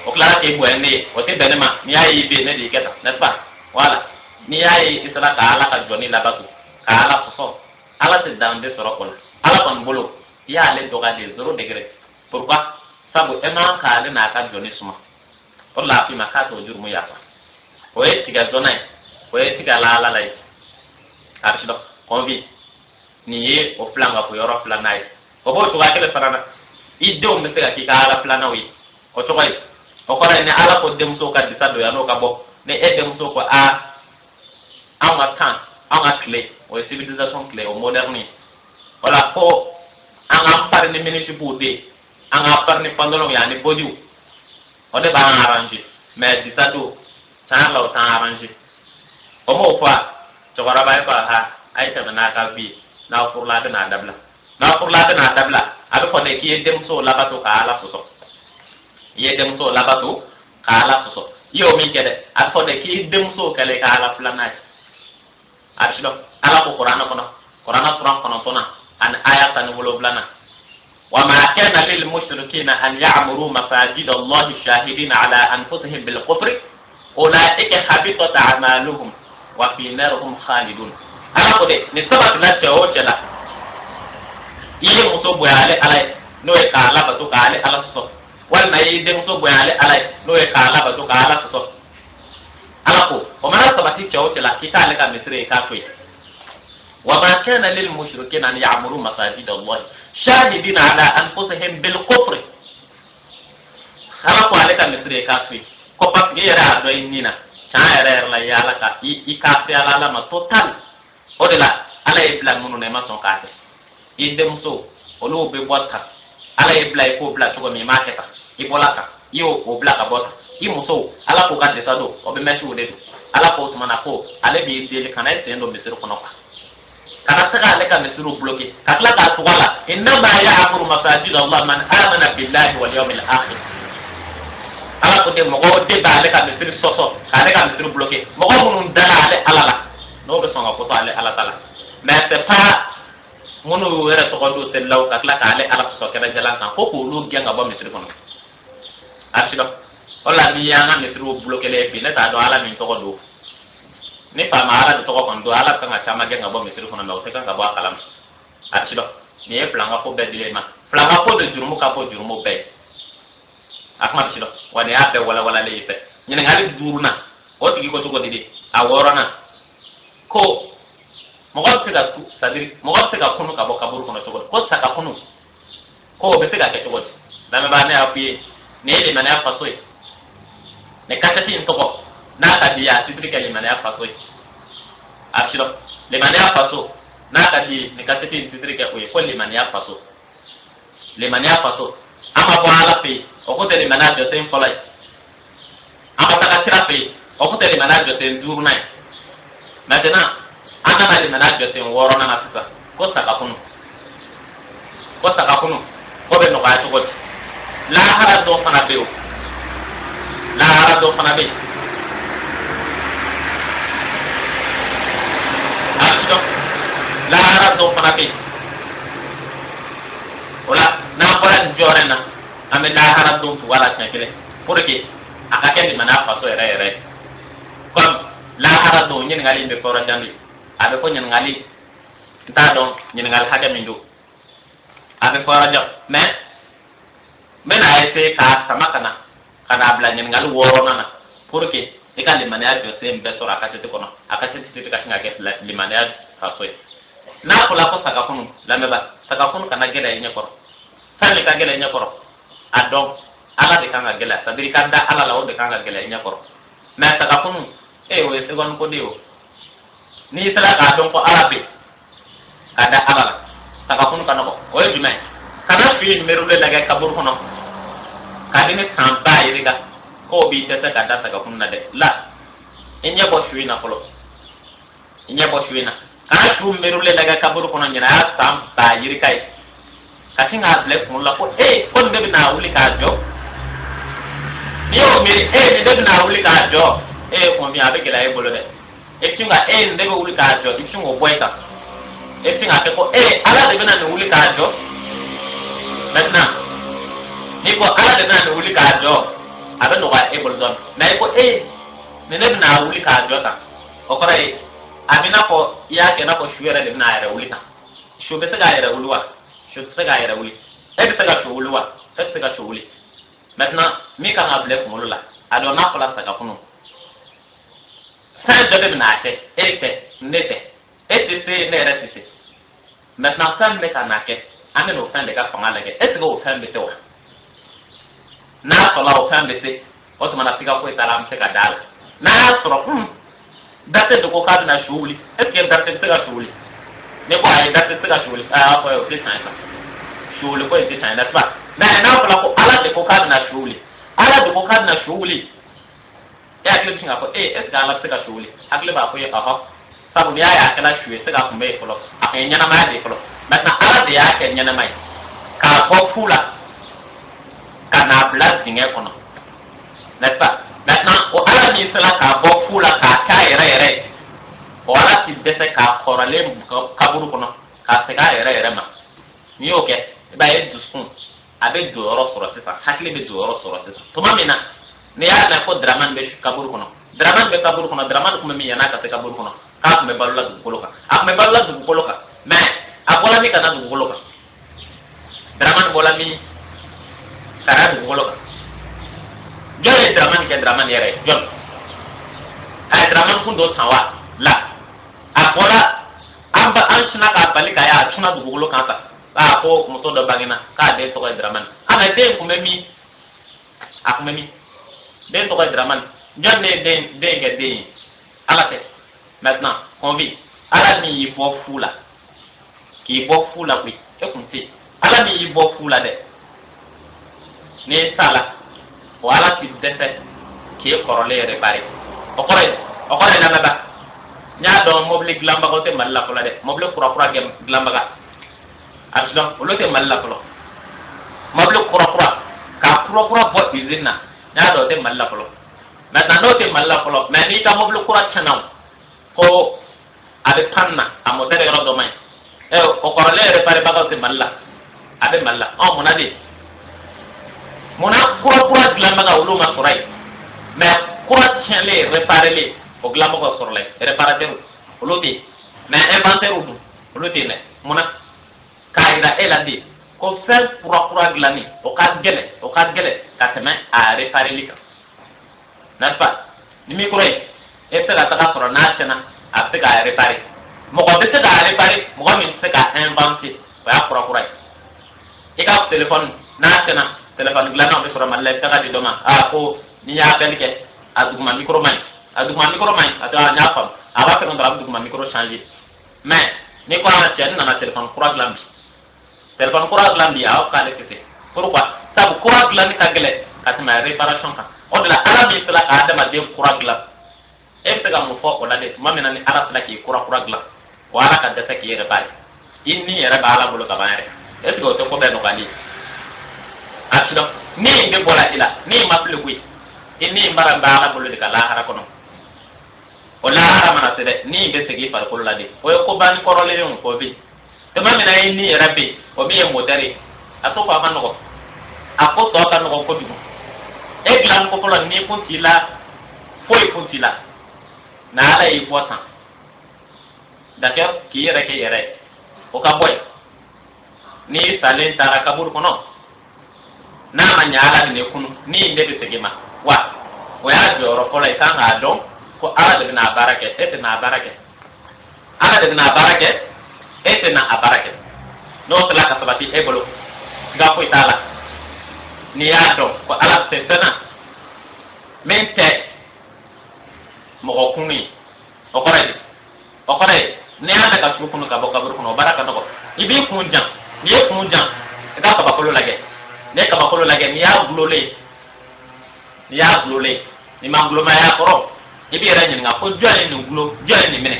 o klara ke bo ene o te benema ni ayi be ne de keta n'est-ce pas voilà ni ayi isra ka ala ka joni la batu ka ala so ala te dan de soro kola ala kon bolo ya le doga de 0 degré pourquoi sabu ema ka le na ka joni suma o la fi maka to jurmu ya o e tiga zona o e tiga la la lai arsido konvi ni ye o flanga ko yoro flanai o bo to ga kele sarana idom be ka kika ala plana wi o to koy o ko ne ala ko dem so ka disado ya no ka bo ne e dem so ko a ama tan ama clé o civilisation clé o moderne wala ko anga par ni minute bude anga par ni pandolo ya ni bodiu o de ba arranger mais disado tan la o tan arranger o mo fa to ko raba fa ha ay ta na ka bi na pour la de na dabla na pour la de na dabla abe ko ne ki dem so labato ka ala soso ye dem so labato ka ala soso yo mi kede abe ko ne ki dem so kale ka ala plana arshilo ala ko qur'ana suran kono tona an ayatan wolo blana wa ma kana lil mushrikeena an ya'muru masajid Allah shahidina ala anfusihim bil kufri ulaika habitat a'maluhum wa fi narihim khalidun ala ko de ni sabat na tewo tela iye muso boyale alay no e ka ala batu ka ale ala so wal na yi de muso boyale alay no e ka ala batu ka ala so ala ko o mana sabati tewo tela kita ale ka misre ka toy wa ma kana lil mushrikeena an ya'muru masajid Allah shahidina ala anfusihim bil kufr ala ko ale ka misre ka toy ko pas ge yara do inina cha yara la yala ka i ka fe ala la ma total o de la ala e plan munu ne ma son ka te idem so olu be bota ala e bla ko bla to mi ma keta i bolaka yo o bla ka bota i muso ala ko ka de sado o be mesu de ala ko sumana ko ale bi de le kana e ndo misir kono ka kana saka ale ka misiru bloqué kakla ka to wala inna ma ya'muru masajid Allah man amana billahi wal yawmil akhir ala ko de mo de ba ale ka misir soso ale ka misir bloqué mo ko mun dala ale ala la no be songa ko to ale ala tala mais c'est pas munu wera to do se law ka kala ale ala so kera jalan kan ko lu genga ba misri kono asido wala ni yana misri o bloquer le bi ne ta do ala min to do ne pa ma ala to ko do ala kan chama genga ba misri kono law te kan ka ba kalam asido ni e planga ko be dilema planga ko de jurmu ka ko jurmu be akma asido wani abe wala le ife ni ngali duruna o tigi ko to ko didi a worona ko mo ko se ka c'est-à-dire mo ko se ka kunu ka bo kaburu kono to ko sa ka kunu ko be se ka ke to la me ba ne api ne le mane afa so ne kasati in toko na ka dia titrika le mane afa so asiro le mane afa so na ka di ne kasati in titrika ko le mane afa so le mane afa so ama bo ala pe o ko te le mane ajo ten folai ama ta ka pe o ko te le mane ajo ten duru nai maintenant ana na le mane ajo ten woro na na sisa ko saka kunu ko be no ka to ko la hara do fana be o la hara do fana be aso la hara do fana be ola na ko ran jore na ame la hara do fu wala chankele porque akake ni mana fa so ere comme la hara do nyin ngali be fora jambi abe ko nyin ngali ta don nyin ngal haga mindu abe fora jam mais mena ese ka samakana kana bla nyin ngal woro nana porque e ka limane ajo sem be sora ka tete kono akase tete ka tinga ke limane ajo fa so na ko la ko saka kunu la meba saka kunu kana gela nya koro sale ka gela nya koro adon ala de kanga gela sabiri kanda ala la o de kanga gela nya koro na saka kunu e o se gon ko dio ni sala ka don ko arabe ada ala saka kunu kana ko o e jume kana fi numéro le laga kabur kono kadine samba iriga ko bi tata kada saka kunna de la inya bo shuina kolo inya bo shuina kana tu numéro le laga kabur kono nyina samba iriga katinga ble kun la ko ko de na wuli ka jo ni o mi ni de na wuli ka jo ko mi abe gela e bolo de tinga de wuli ka jo tinga boyta tinga ke ko ala de na wuli ka jo maintenant ni ko ala de na wuli ka jo abe no ga able don na ko ne na wuli ka jo ta o ko rai amina ko ya ke na ko shuere de na era wuli ta shu be ta ga era wulwa shu ta ga era wuli e ta ga shu wulwa ta ga shu wuli maintenant mi ka na ble ko mulula ado na ko la ta ga kunu sa de na te nete se ne era se maintenant ça me ka na ke ame no fan de ka fanga lage ese go fan bete wa na so la o fan bete o to mana tika ko itala mse ka dal na so date de ko ka na shuli ese date de ka shuli ne ko ai date de ka shuli ko o fi san sa shuli ko e san na ba na ko ala de ko ka na shuli ya ke tinga ko ese ga la ka shuli akle ba ko ye aha sabu ya ya kana shuli se ga ko me ko lo nyana ma de ko maintenant ala de ya ke nyana mai ka ko fula kana blas dinge kono n'est-ce pas maintenant o ala ni sala ka ko fula ka ere o ala ti dese ka korale kaburu kono ka se ka ere ma ni oke ba e dusun abe do oro soro se fa hakle be do oro soro se to mamina ne ya na ko draman be kaburu kono draman kuma mi yana ka se kaburu kono ka me balula du koloka mais akola mi kana du koloka draman bola mi kana du koloka jole draman yere jol ay draman kun do tawa la akola amba ansina ka balika ya tuna du koloka ta ba ko moto do bangina ka de to draman ana de kumemi akumemi de to draman jonne de ala te maintenant on vit ala mi bo fula ki bo fula oui écoutez ala mi bo fula de ne sala wala ti dete ki korole réparer o kore na ba nya do mobile glamba ko te malla ko la de mobile kura gem glamba ga asdo o lo te malla ko mobile kura ka kura bo izina nya do te malla ko maintenant no te malla ko mais ni ka mobile kura chanaw ko abe panna amodere ro do mai o korole réparer ba ko te malla abe malla o monadi mona kura glamba ga wulu ma sorai mais kura chele réparer le o glamba ko sorle réparateur oloti mais inventaire oloti ne mona kaida eladi ko faire kura glani o ka gele ka teme a réparer lika n'est-ce pas ni micro e se la ta soro na tena a se ka réparer mo ko se ka réparer mo ko min se ka inventer ba kura e ka téléphone na tena téléphone glana be sura malle ta di doma ko ni ya belke aduma micro man ata nya fam aba fe ndara aduma micro changer mais ni ko ana tienne na téléphone courant glambi a ka le kete pourquoi sabu courant glambi ka gele katma réparation ka o de la arabe sala ka adama de courant glambi e se ga mo fo o la de mamena ni arabe la ki courant glambi wala ka de ta ki réparer inni yɛrɛ b'a la bolo ka ban yɛrɛ est ce que o tɛ ko bɛɛ nɔgɔyali a ti dɔn ni in bɛ bɔra i la ni in ma fili koyi i ni in bara b'a la bolo de ka lahara kɔnɔ o lahara mana se dɛ ni in bɛ segin i farikolo la de o ye ko banni kɔrɔlen o bi tuma min na i ni yɛrɛ bɛ yen o min ye motɛri ye a to ko a ma nɔgɔ a ko tɔ ka nɔgɔ kojugu e dilan ko fɔlɔ ni kun t'i la foyi kun t'i la na ala y'i bɔ san dakɛ k'i yɛrɛ kɛ yɛrɛ ye o ka boy ni salen tara kabur kono na ma nyaala ni kunu ni inde be tegema wa o ya joro ko lay kan adon ko ala de na barake ete na barake ala de na barake ete na abarake no sala ka sabati e bolo ga ko itala ni ya do ko ala te tana mente mo ko kuni o kore ne ana ka su kunu ka bo kabur kunu baraka no ibi kunjan ni e kunjan ka ka bakolo lage ne ka bakolo lage ni ya glole ni ma gloma ya koro ibi era nyi nga ko joye ni glo joye ni mene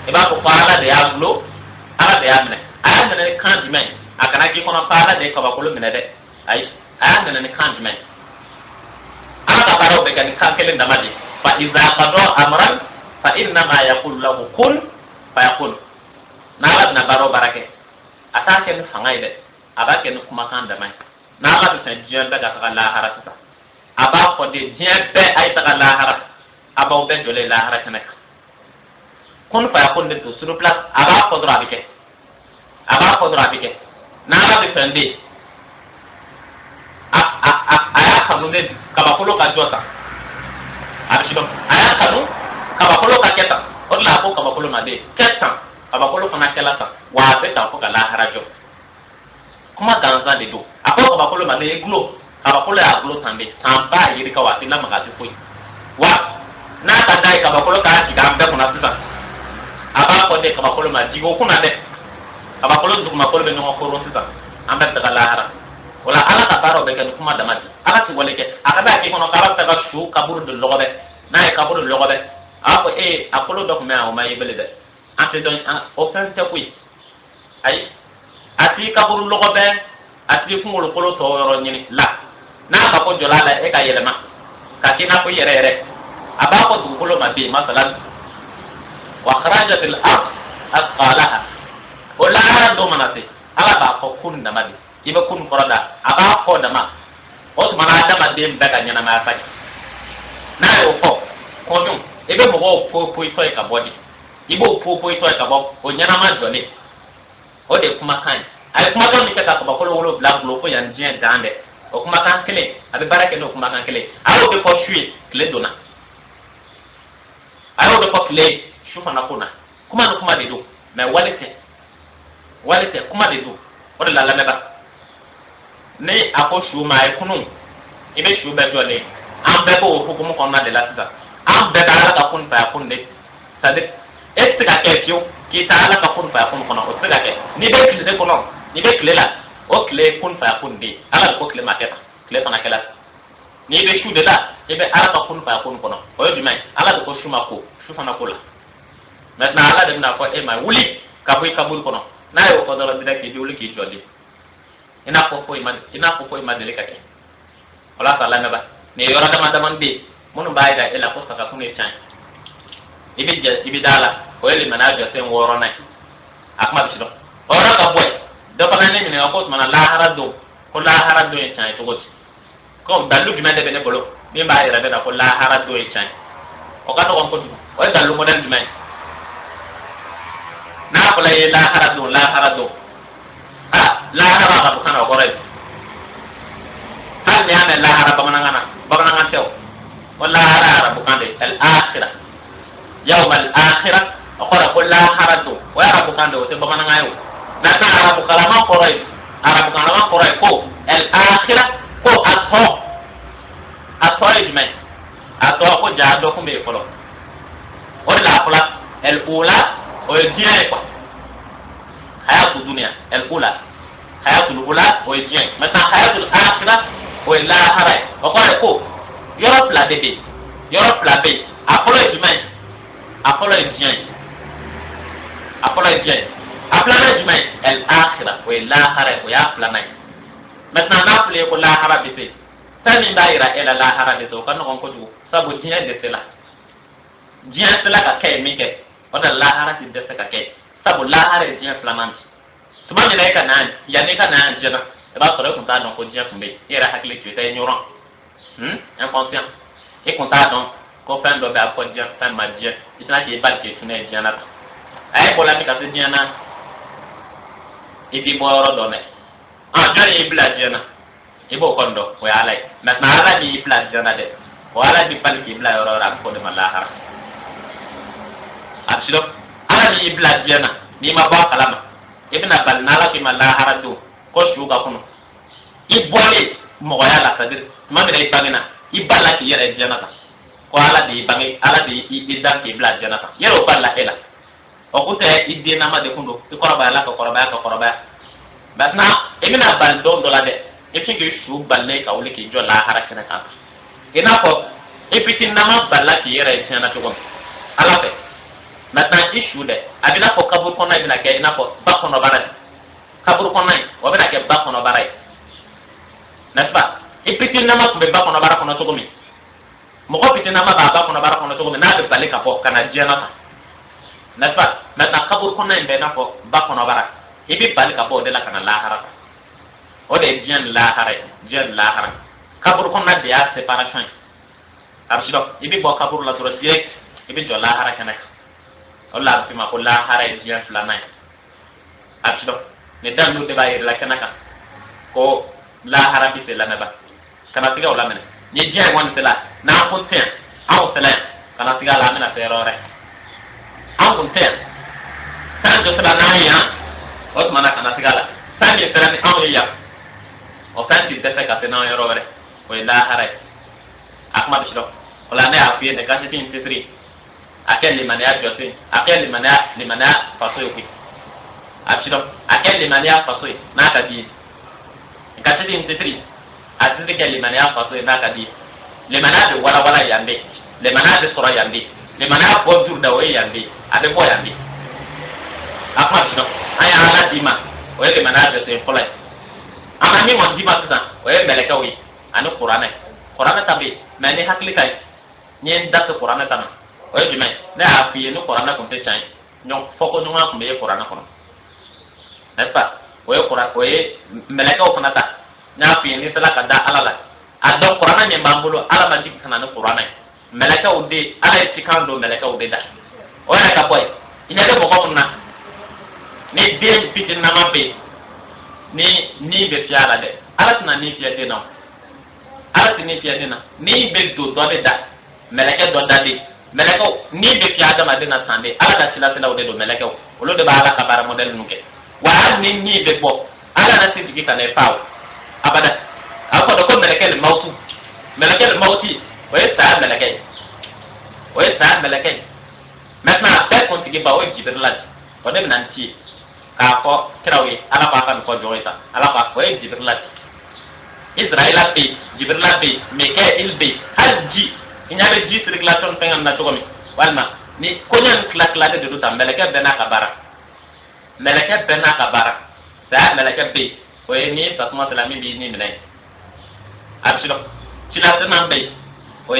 e ba ko fara de ya glo ala de ya mene aya mene kan di men akana ki kono fara de ka bakolo mene de ai aya mene kan di men ala ka fara be kan ka kele ndamadi fa iza qada amran fa inna ma yaqul lahu kun fayakun na ala na baro barake atake ni fangai de abake ni kuma kan da mai na ala ta jiyan daga ta lahara ta aba ko de jiyan be ay ta lahara aba be dole lahara kana kun fayakun de to sur place aba ko dra bike na ala be fende aya kanu ne kabakolo ka jota abishido aya kanu kabakolo ka keta o la ko kabakolo na de keta kabakolo kana kela ta wa be ta ko kala harajo kuma ganza de do ako kabakolo ma de glo kabakolo ya glo tambe tamba yiri ka wa tila magati foi wa na ta dai kabakolo ka ti gambe kuna sisa aba ko de kabakolo ma digo kuna de kabakolo du kuma ko be no ko ro sisa amba ta kala hara wala ala ka baro be kan kuma damati ala ti wale ke akaba ki kono kala ta ka shu kaburu de logobe na e kaburu de logobe ako akolo document o mai bele de ante don open te kui ai ati kaburu logobe ati fungolo kolo to yoro nyini la na ka ko jolala e ka yelema ka kina ko yere aba ko du kolo mabi masalan wa kharajat al ard asqalaha wala do manate ala ba ko kun da madi ibe kun korada aba ko da ma o to mana da madi mbaka nyana ma fa na yo ko dum ebe mo ko po ito e ka body ibo po ito e ka bo o nyana ma jole o de kuma kan ay kuma kan mi ka ka ba ko lo black lo ko yan jien dande o kuma kan kele abi barake no kuma kan kele ayo de ko shui kele dona ayo de ko kele shufa na kuna kuma no kuma de do mais walete kuma de do o de la meba ne ako shu ma ay kunu ibe shu be jole am be ko hukumu ko na de la tata am be dala ka kun pa kun de sade est ka question ki ta ala ka kun pa kun kono o tsega ke ni be kile de kono ni be kile la o kile kun pa kun de ala ko kile maketa kile pana kala ni be shu de la e be ala ka kun pa kun kono o di mai ala ko shu ma ko shu fana ko la maintenant ala de na ko e mai wuli ka boy kabul kono na yo ko dala de ki wuli ki jodi ina ko ko ma de ka ke wala ta la na ba ni yora da man de munu bayda ila ko saka kunu chan ibi dala o ele manajo sen woro na akma bido ora ka boy do fa nani ni ko mana la harado ko la harado en chan to goti ko dalu bi mede bene bolo mi bayira da ko la harado en chan o ka to ko o dalu mo dan dimay na ko la harado la harado ko kana ko re hal ni ana la harado mananga tew ولا هرا بكاندي الآخرة يوم الآخرة أقول لا هرا دو ويا بكاندي وتبغى نعيو نحن هرا بكلام قريب arab kan ma ko ko al akhirah ko ato ejme ato ko ja do ko be ko o la pula al ula o dien ko hayatu dunya al ula hayatul ula o dien maintenant hayatul akhirah o la hara o ko Europe la bébé apolo ejme apolo dien aplana jumai el akhira wa la hara wa ya plana maintenant na plé ko la hara bité tani daira ela la hara de to kan ko du sabu tinya de tela diya tela ka kay mi ke o da la hara ti de ka kay sabu la hara diya planan tuma ni ka nan ya ne ka nan jena ba sore ko ta don ko diya kumbe era hakli ti tay nyoron inconscient e ko ta don ko fen do ba ko diya tan ma diya itna ki ba ke tune diya na ay bola mi ka se diya na ibi boro done joni ibla jena ibo kondo o ala maintenant ala di ibla jena de o ala di pal ki ibla yoro ra ko de malahar asilo ala di ibla jena ni ma ba kalama ibna bal nala ki malahar do ko shuga kuno ibole mo ya la sadir ma me dai pagina ibala ki yere jena ta ko ala di bangi ala di ibda ki ibla jena ta yero balla ela o kute idde na ma de kundo ko koraba la ko koraba maintenant emina bal do la de e fi ke shu balle ka wole ki jo la haraka na ka ina ko e fitin na ma balla ki yera e tana to ko ala fe maintenant issue de abina ko kabur ko na bina ke ina ko ba ko no bara kabur ko na o bina ke ba ko no bara n'est-ce pas e fitin na ma ko be ba ko no bara ko no to ko mi mo ko fitin na ma ba ko no bara ko no to ko mi na de balle ka ko kana jena ta n'est-ce pas maintenant kabur ko na be na ko ba ko no bara ibi bali ka bo de la kana lahara o de bien lahara kabur ko na de ya séparation arsido ibi bo kabur la duro direct ibi jo lahara kana o la fi ma ko lahara bien flana arsido ne dam no de ba la kana ka ko lahara bi se la meba kana tiga wala mena ni bien won se la na ko ten aw sala kana tiga la mena ferore aw ko ten kan jo sala na ya o mana kana sigala sani serani amriya o santi tete ka tena yoro wore o la hare akma bishro wala ne afiye ne kasi tin tisri akel limania jotin akel limania faso yoki abishro akel limania faso na ka di kasi tin tisri azinde ke limania faso na ka di limania de wala yande limania de sura yande limania bonjour da we yande ade bo yande akma bishro aya ala dima o ye manade se fola ama ni mon dima tuta o ye meleka wi anu qur'ana tabi mani hakli kai ni ndak qur'ana tana o ye dime na afi no qur'ana ko te chan nyon foko nyon ko me qur'ana ko n'est-ce pas o ye qur'ana o ye meleka o fanata na afi ni tala kada alala ado qur'ana ni mambulo ala ma dik kana no qur'ana meleka o de ala tikando meleka o de da o ya ka boy ina de mo ko na ni dem fitin na mabe ni be fiala de ala na ni fiade no ala ni fiade na ni be do de da meleke do da de meleke ni be fiada ma de na sande ala da sila de do meleke o lo de ba ala ka bara model nuke wa ni be bo ala na sidi kita ne paw abada ako do ko meleke le mauti o esta meleke maintenant be kon tigi ba o jibril o de nanti ka ko krawi ala pa kan ko joita ala pa ko jibril israila be jibril be mikael be haji inyabe ji circulation pengan na to mi walma ni konyan klak de do tam meleke bena ka bara sa meleke be o ni fatma salami bi ni minai absilo sila tan be o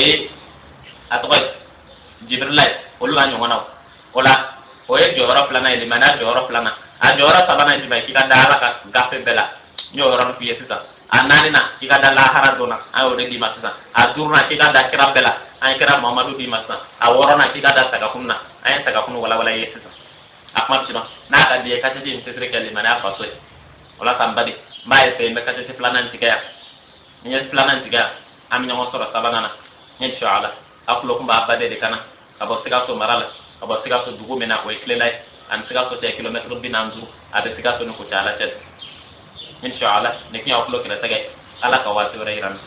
atoy jibril o lu anyo wana ola o joro plana ile mana joro plana a jora sabana jibai kika dala ka gafe bela nyoro no fiye sisa anani na kika dala haradona ayo de di masisa a durna kika da kira bela ay kira mamadu di masisa a worona kika da saka kunna ay saka kunu wala yesisa akmat sino na ka di ka tedi mtisre kali mana fa so wala tambadi mai se me ka tedi planan tiga ni planan tiga am nyango sura sabana na inshallah akulo kumba abade de kana abo sika so marala abo sika so dugu mena ko ekle lai an sika so 1 kilometre binanzu abe sika so no ko chala tet inshallah ne kiya ko kira tage ala ka wato rayran